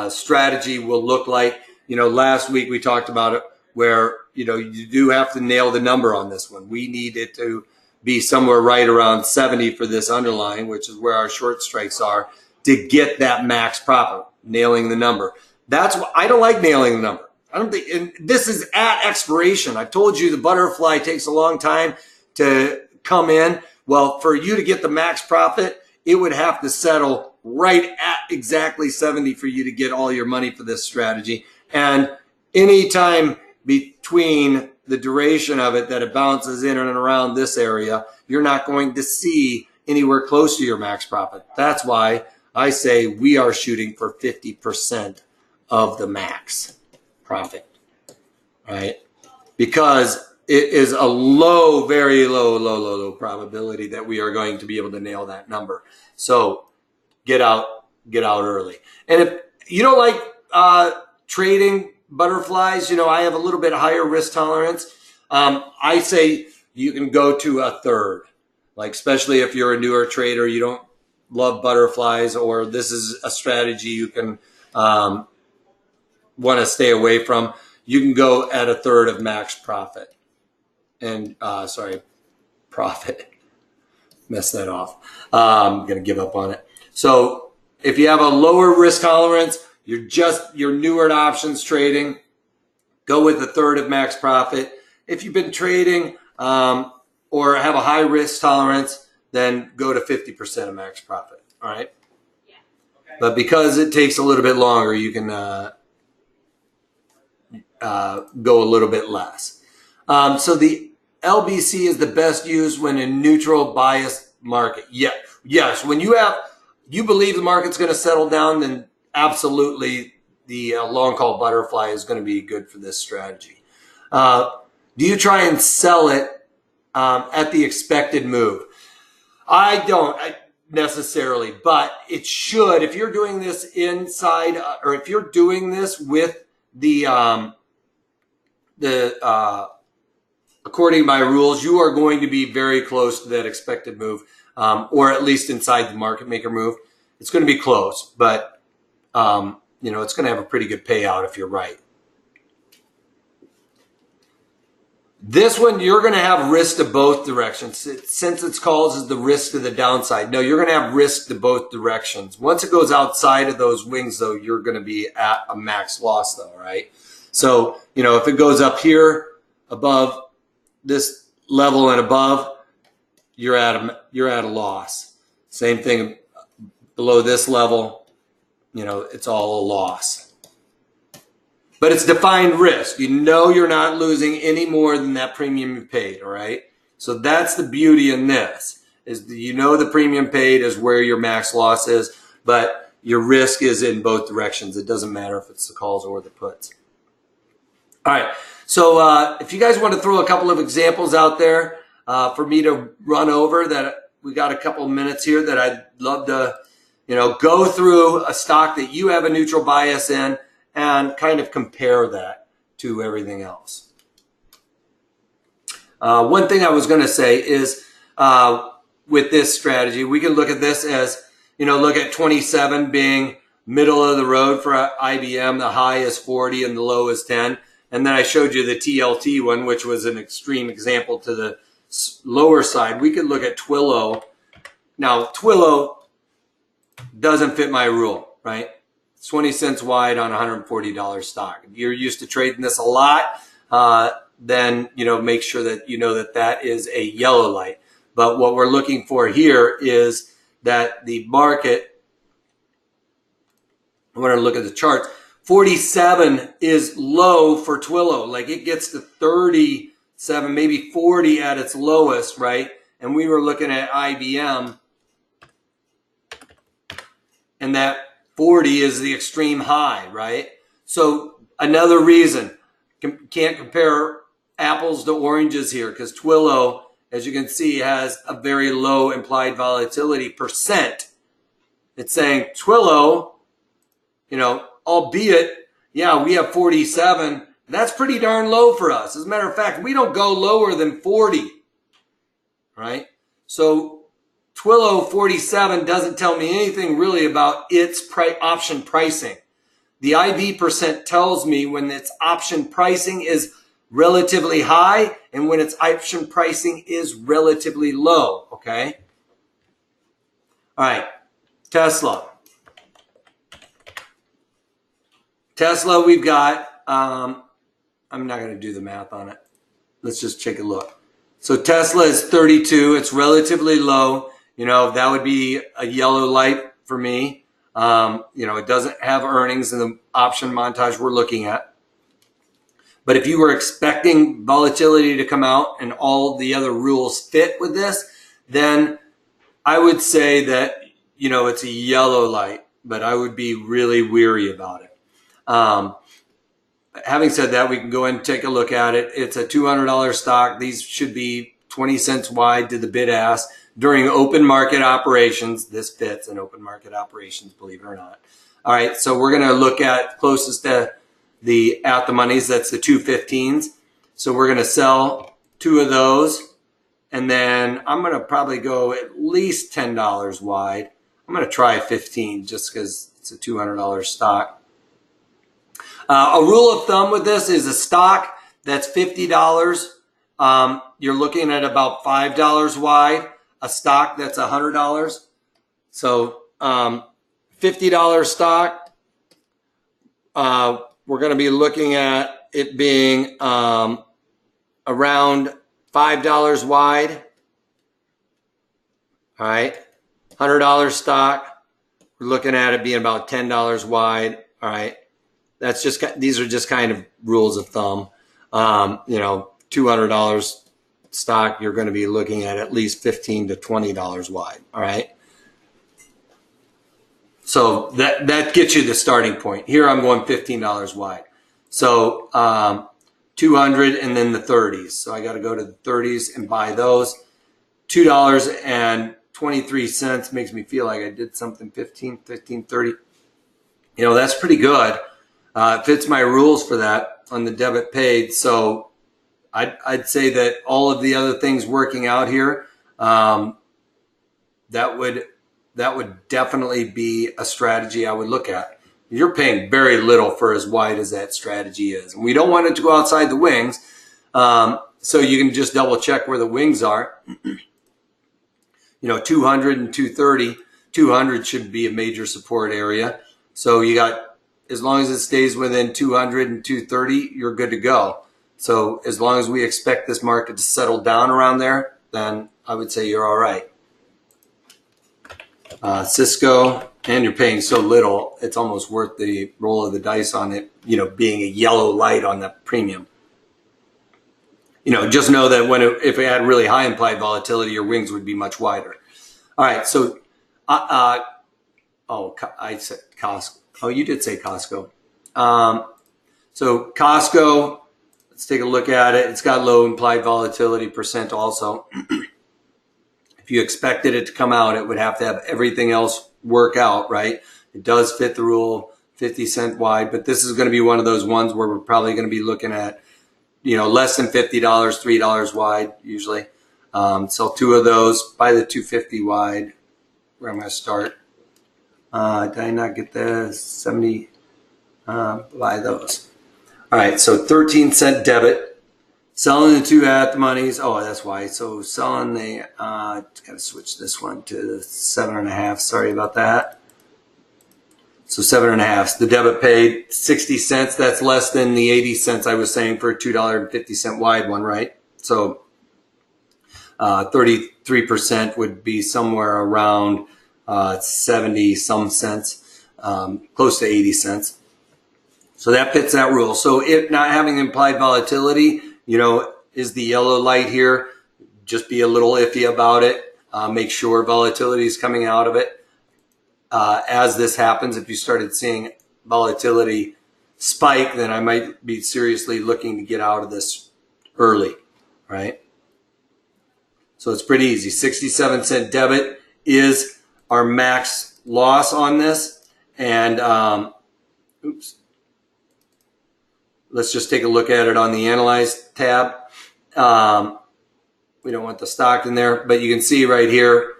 strategy will look like. Last week we talked about it where, you do have to nail the number on this one. We need it to be somewhere right around 70 for this underline, which is where our short strikes are, to get that max profit, nailing the number. That's why I don't like nailing the number. I don't think, and this is at expiration. I've told you the butterfly takes a long time to come in. Well, for you to get the max profit, it would have to settle right at exactly 70 for you to get all your money for this strategy. And any time between the duration of it that it bounces in and around this area, you're not going to see anywhere close to your max profit. That's why I say we are shooting for 50% of the max profit, right? Because it is a low, very low probability that we are going to be able to nail that number. So get out early. And if you don't like trading butterflies, I have a little bit higher risk tolerance. I say you can go to a third, like especially if you're a newer trader, you don't love butterflies, or this is a strategy you can want to stay away from. You can go at a third of max profit. And profit. Mess that off. I'm going to give up on it. So if you have a lower risk tolerance, you're newer at options trading, go with a third of max profit. If you've been trading or have a high risk tolerance, then go to 50% of max profit. All right. Yeah. Okay. But because it takes a little bit longer, you can go a little bit less. So the LBC is the best used when in neutral bias market. Yeah. Yes. When you believe the market's going to settle down, then absolutely the long call butterfly is going to be good for this strategy. Do you try and sell it at the expected move? I don't necessarily, but it should. If you're doing this inside, or if you're doing this with the according to my rules, you are going to be very close to that expected move, or at least inside the market maker move. It's going to be close, but it's going to have a pretty good payout if you're right. This one, you're going to have risk to both directions. Since it's calls is the risk to the downside. No, you're going to have risk to both directions. Once it goes outside of those wings, though, you're going to be at a max loss, though, right? So, if it goes up here above this level and above, you're at a loss. Same thing below this level, it's all a loss. But it's defined risk. You're not losing any more than that premium you paid, all right? So that's the beauty in this, is the premium paid is where your max loss is, but your risk is in both directions. It doesn't matter if it's the calls or the puts. All right. So if you guys want to throw a couple of examples out there for me to run over, that we got a couple of minutes here that I'd love to, go through a stock that you have a neutral bias in and kind of compare that to everything else. One thing I was going to say is with this strategy, we can look at this as, look at 27 being middle of the road for IBM. The high is 40 and the low is 10. And then I showed you the TLT one, which was an extreme example to the lower side. We could look at Twilio. Now, Twilio doesn't fit my rule, right? It's 20 cents wide on $140 stock. If you're used to trading this a lot, then, make sure that that is a yellow light. But what we're looking for here is that the market, I want to look at the charts, 47 is low for Twilio. Like it gets to 37, maybe 40 at its lowest, right? And we were looking at IBM, and that 40 is the extreme high, right? So another reason, can't compare apples to oranges here, because Twilio, as you can see, has a very low implied volatility percent. It's saying Twilio, albeit, yeah, we have 47. That's pretty darn low for us. As a matter of fact, we don't go lower than 40, right? So Twilio 47 doesn't tell me anything really about its option pricing. The IB percent tells me when its option pricing is relatively high and when its option pricing is relatively low, okay? All right, Tesla. Tesla, we've got, I'm not going to do the math on it. Let's just take a look. So Tesla is 32. It's relatively low. That would be a yellow light for me. It doesn't have earnings in the option montage we're looking at. But if you were expecting volatility to come out and all the other rules fit with this, then I would say that, it's a yellow light, but I would be really weary about it. Having said that, we can go ahead and take a look at it. It's a $200 stock. These should be 20 cents wide to the bid ask during open market operations. This fits in open market operations, believe it or not. All right, so we're going to look at closest to the at the monies. That's the 215s. So we're going to sell 2 of those, and then I'm going to probably go at least $10 wide. I'm going to try 15 just because it's a $200 stock. A rule of thumb with this is a stock that's $50. You're looking at about $5 wide. A stock that's $100. So $50 stock, we're going to be looking at it being around $5 wide. All right. $100 stock, we're looking at it being about $10 wide. All right. These are just kind of rules of thumb. $200 stock, you're going to be looking at least $15 to $20 wide. All right. So that gets you the starting point. Here I'm going $15 wide. So 200 and then the 30s. So I got to go to the 30s and buy those. $2.23 makes me feel like I did something 15.30. That's pretty good. It fits my rules for that on the debit paid. So I'd say that all of the other things working out here, that would definitely be a strategy I would look at. You're paying very little for as wide as that strategy is. And we don't want it to go outside the wings. So you can just double check where the wings are. 200 and 230. 200 should be a major support area. So you got, as long as it stays within 200 and 230, you're good to go. So as long as we expect this market to settle down around there, then I would say you're all right. Cisco, and you're paying so little, it's almost worth the roll of the dice on it, being a yellow light on the premium. just know that if it had really high implied volatility, your wings would be much wider. All right, so I said Costco. Oh, you did say Costco. So Costco, let's take a look at it. It's got low implied volatility percent also. If you expected it to come out, it would have to have everything else work out, right? It does fit the rule, 50-cent wide, but this is going to be one of those ones where we're probably going to be looking at, less than $50, $3 wide usually. Sell 2 of those, buy the 250 wide. Where am I going to start? Did I not get the 70? Buy those. All right, so 13-cent debit. Selling the 2 at the monies. Oh, that's why. So selling the, got to switch this one to 7.5. Sorry about that. So 7.5. The debit paid 60 cents. That's less than the 80 cents I was saying for a $2.50 wide one, right? So 33% would be somewhere around 70 some cents, close to 80 cents. So that fits that rule. So if not having implied volatility, is the yellow light here, just be a little iffy about it. Make sure volatility is coming out of it. As this happens, if you started seeing volatility spike, then I might be seriously looking to get out of this early, right? So it's pretty easy. 67-cent debit is our max loss on this. And, let's just take a look at it on the Analyze tab. We don't want the stock in there, but you can see right here,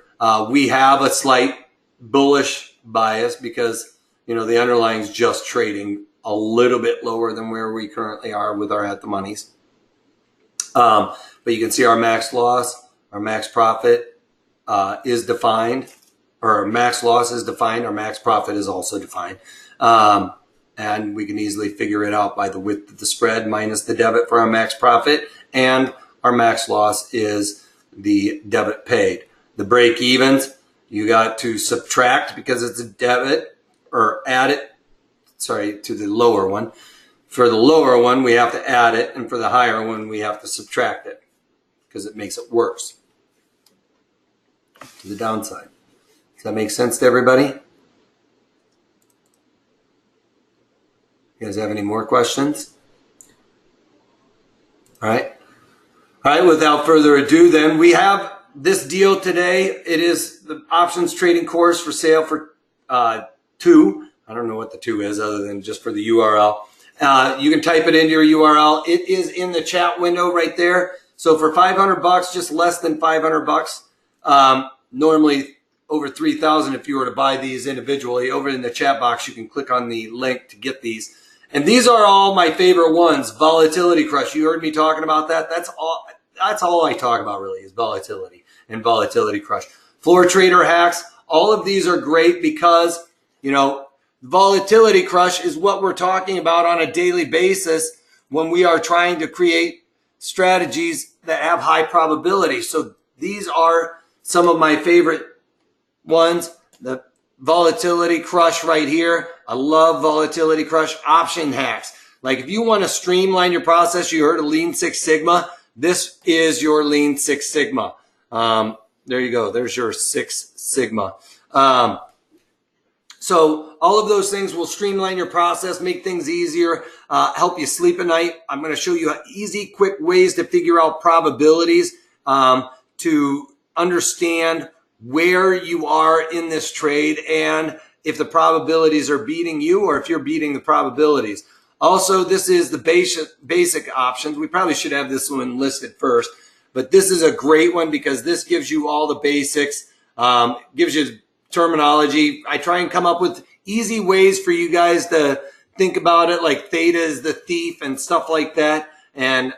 we have a slight bullish bias because, the underlying is just trading a little bit lower than where we currently are with our at the monies. But you can see our max loss, our max profit is defined, or max loss is defined, our max profit is also defined. And we can easily figure it out by the width of the spread minus the debit for our max profit. And our max loss is the debit paid. The break evens, you got to subtract because it's a debit, or add it, to the lower one. For the lower one, we have to add it. And for the higher one, we have to subtract it because it makes it worse to the downside. Does that make sense to everybody? You guys have any more questions? All right. All right, without further ado, then we have this deal today. It is the options trading course for sale for 2. I don't know what the 2 is other than just for the URL. You can type it into your URL. It is in the chat window right there. So for $500, just less than $500, normally over 3,000 if you were to buy these individually. Over in the chat box, you can click on the link to get these. And these are all my favorite ones. Volatility Crush. You heard me talking about that. That's all I talk about really is volatility and Volatility Crush. Floor Trader Hacks. All of these are great because, Volatility Crush is what we're talking about on a daily basis when we are trying to create strategies that have high probability. So these are some of my favorite ones. The Volatility Crush right here. I love Volatility Crush. Option hacks. Like if you want to streamline your process, you heard of Lean Six Sigma. This is your Lean Six Sigma. There you go. There's your Six Sigma. So all of those things will streamline your process, make things easier, help you sleep at night. I'm going to show you easy, quick ways to figure out probabilities, to understand where you are in this trade and if the probabilities are beating you or if you're beating the probabilities. Also, this is the basic options. We probably should have this one listed first, but this is a great one because this gives you all the basics, gives you terminology. I try and come up with easy ways for you guys to think about it, like theta is the thief and stuff like that, and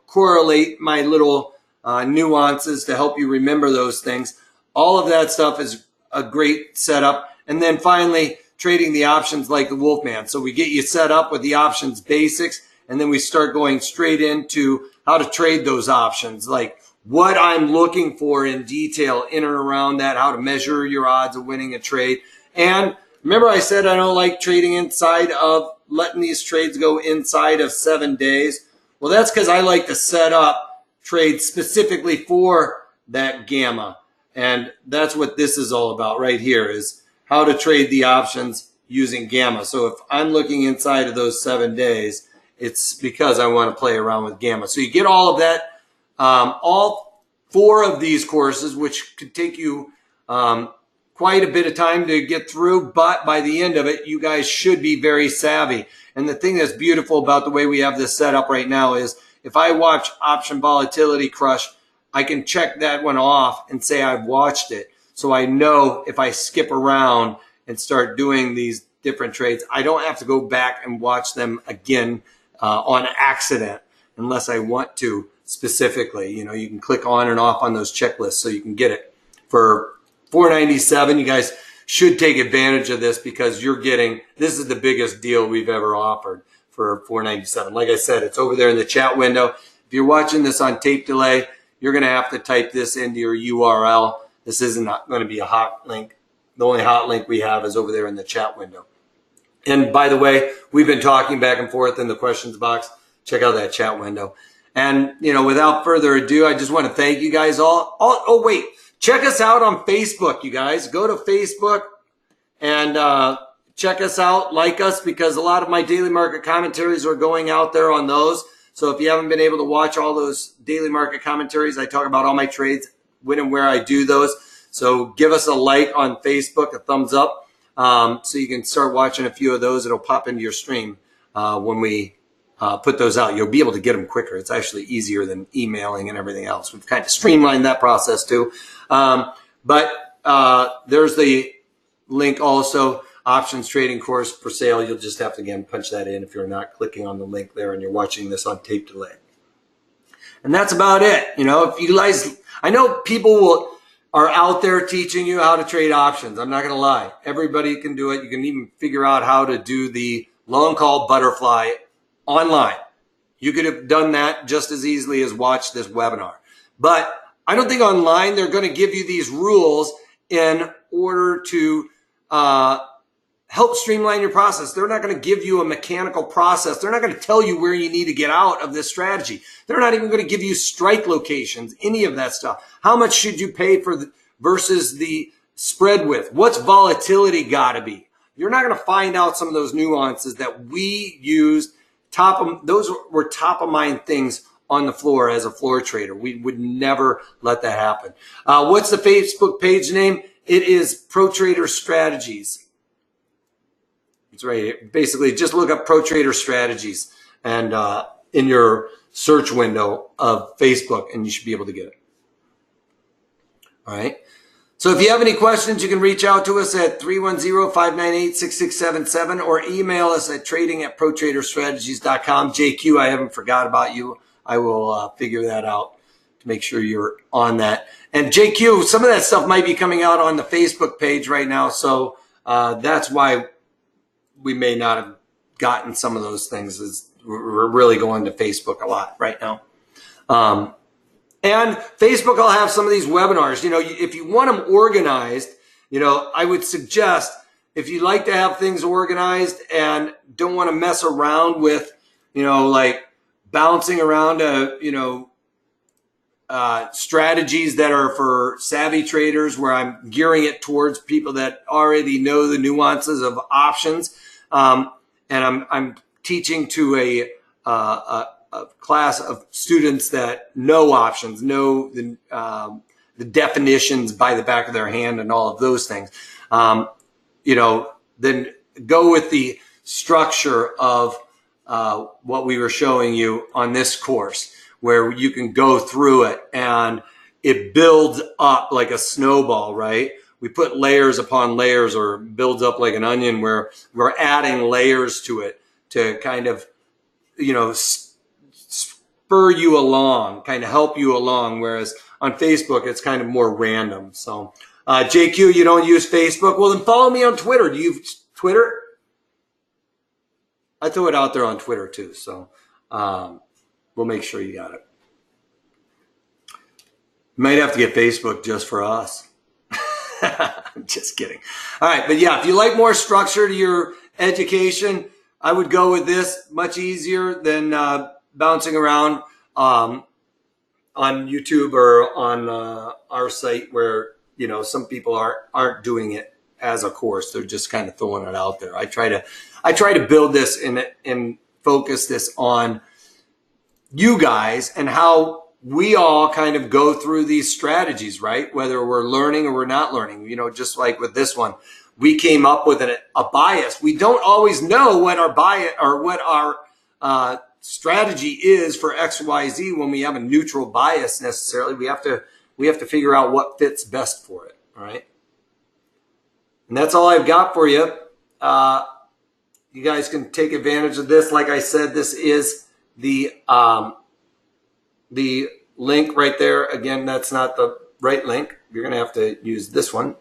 correlate my little nuances to help you remember those things. All of that stuff is a great setup. And then finally, trading the options like the Wolfman. So we get you set up with the options basics, and then we start going straight into how to trade those options, like what I'm looking for in detail in and around that, how to measure your odds of winning a trade. And remember I said I don't like trading inside of letting these trades go inside of 7 days. Well, that's because I like to set up trades specifically for that gamma. And that's what this is all about right here, is how to trade the options using gamma. So if I'm looking inside of those 7 days, it's because I want to play around with gamma. So you get all of that, all 4 of these courses, which could take you quite a bit of time to get through, but by the end of it, you guys should be very savvy. And the thing that's beautiful about the way we have this set up right now is if I watch option volatility crush, I can check that one off and say I've watched it. So I know if I skip around and start doing these different trades, I don't have to go back and watch them again on accident unless I want to specifically. You know, you can click on and off on those checklists so you can get it. For $4.97, you guys should take advantage of this because you're getting, this is the biggest deal we've ever offered for $4.97. Like I said, it's over there in the chat window. If you're watching this on tape delay, you're going to have to type this into your URL. This isn't going to be a hot link. The only hot link we have is over there in the chat window. And by the way, we've been talking back and forth in the questions box. Check out that chat window. And, you know, without further ado, I just want to thank you guys all. Oh, wait. Check us out on Facebook, you guys. Go to Facebook and check us out, like us, because a lot of my daily market commentaries are going out there on those. So if you haven't been able to watch all those daily market commentaries, I talk about all my trades, when and where I do those. So give us a like on Facebook, a thumbs up, so you can start watching a few of those. It'll pop into your stream when we put those out. You'll be able to get them quicker. It's actually easier than emailing and everything else. We've kind of streamlined that process too. But there's the link also. Options trading course for sale. You'll just have to, again, punch that in if you're not clicking on the link there and you're watching this on tape delay. And that's about it. You know, if you guys, I know people are out there teaching you how to trade options. I'm not going to lie. Everybody can do it. You can even figure out how to do the long call butterfly online. You could have done that just as easily as watch this webinar. But I don't think online they're going to give you these rules in order to help streamline your process. They're not going to give you a mechanical process. They're not going to tell you where you need to get out of this strategy. They're not even going to give you strike locations, any of that stuff. How much should you pay for versus the spread width? What's volatility got to be? You're not going to find out some of those nuances that we used. Those were top of mind things on the floor as a floor trader. We would never let that happen. What's the Facebook page name? It is Pro Trader Strategies. It's right here. Basically, just look up Pro Trader Strategies and in your search window of Facebook, and you should be able to get it. All right. So if you have any questions, you can reach out to us at 310-598-6677 or email us at trading@protraderstrategies.com. JQ, I haven't forgot about you. I will figure that out to make sure you're on that. And JQ, some of that stuff might be coming out on the Facebook page right now, so that's why we may not have gotten some of those things. Is we're really going to Facebook a lot right now. And Facebook will have some of these webinars. You know, if you want them organized, you know, I would suggest if you like to have things organized and don't want to mess around with, you know, like bouncing around strategies that are for savvy traders where I'm gearing it towards people that already know the nuances of options. And I'm teaching to a class of students that know options, know the definitions by the back of their hand and all of those things. You know, then go with the structure of what we were showing you on this course, where you can go through it and it builds up like a snowball, right? We put layers upon layers, or builds up like an onion, where we're adding layers to it to kind of, you know, spur you along, kind of help you along. Whereas on Facebook, it's kind of more random. So, JQ, you don't use Facebook? Well, then follow me on Twitter. Do you use Twitter? I throw it out there on Twitter too. So, we'll make sure you got it. You might have to get Facebook just for us. I'm just kidding. All right. But yeah, if you like more structure to your education, I would go with this. Much easier than bouncing around on YouTube or on our site where, you know, some people aren't doing it as a course. They're just kind of throwing it out there. I try to build this and focus this on you guys and how we all kind of go through these strategies, right? Whether we're learning or we're not learning, you know, just like with this one, we came up with a bias. We don't always know what our bias or what our strategy is for XYZ when we have a neutral bias necessarily. We have to figure out what fits best for it. All right. And that's all I've got for you. You guys can take advantage of this. Like I said, this is the link right there. Again, that's not the right link. You're going to have to use this one.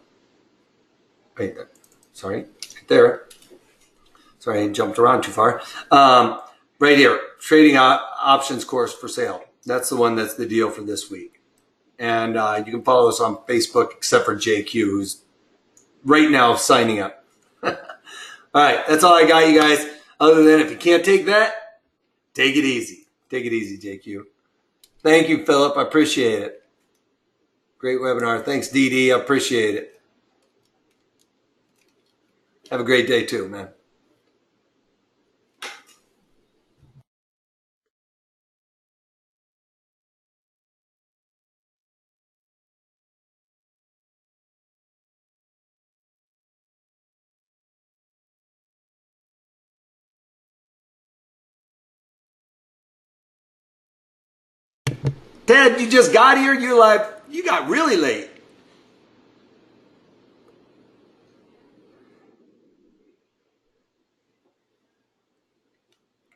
Right there. Sorry. Right there. Sorry, I jumped around too far. Right here. Trading options course for sale. That's the one that's the deal for this week. And you can follow us on Facebook, except for JQ, who's right now signing up. All right. That's all I got, you guys. Other than if you can't take that, take it easy. Take it easy, JQ. Thank you, Philip. I appreciate it. Great webinar. Thanks, DD. I appreciate it. Have a great day too, man. Ted, you just got here? You got really late.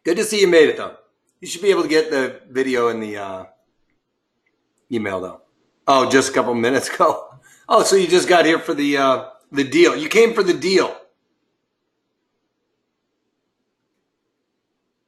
Good to see you made it, though. You should be able to get the video in the email, though. Oh, just a couple minutes ago. Oh, so you just got here for the deal. You came for the deal.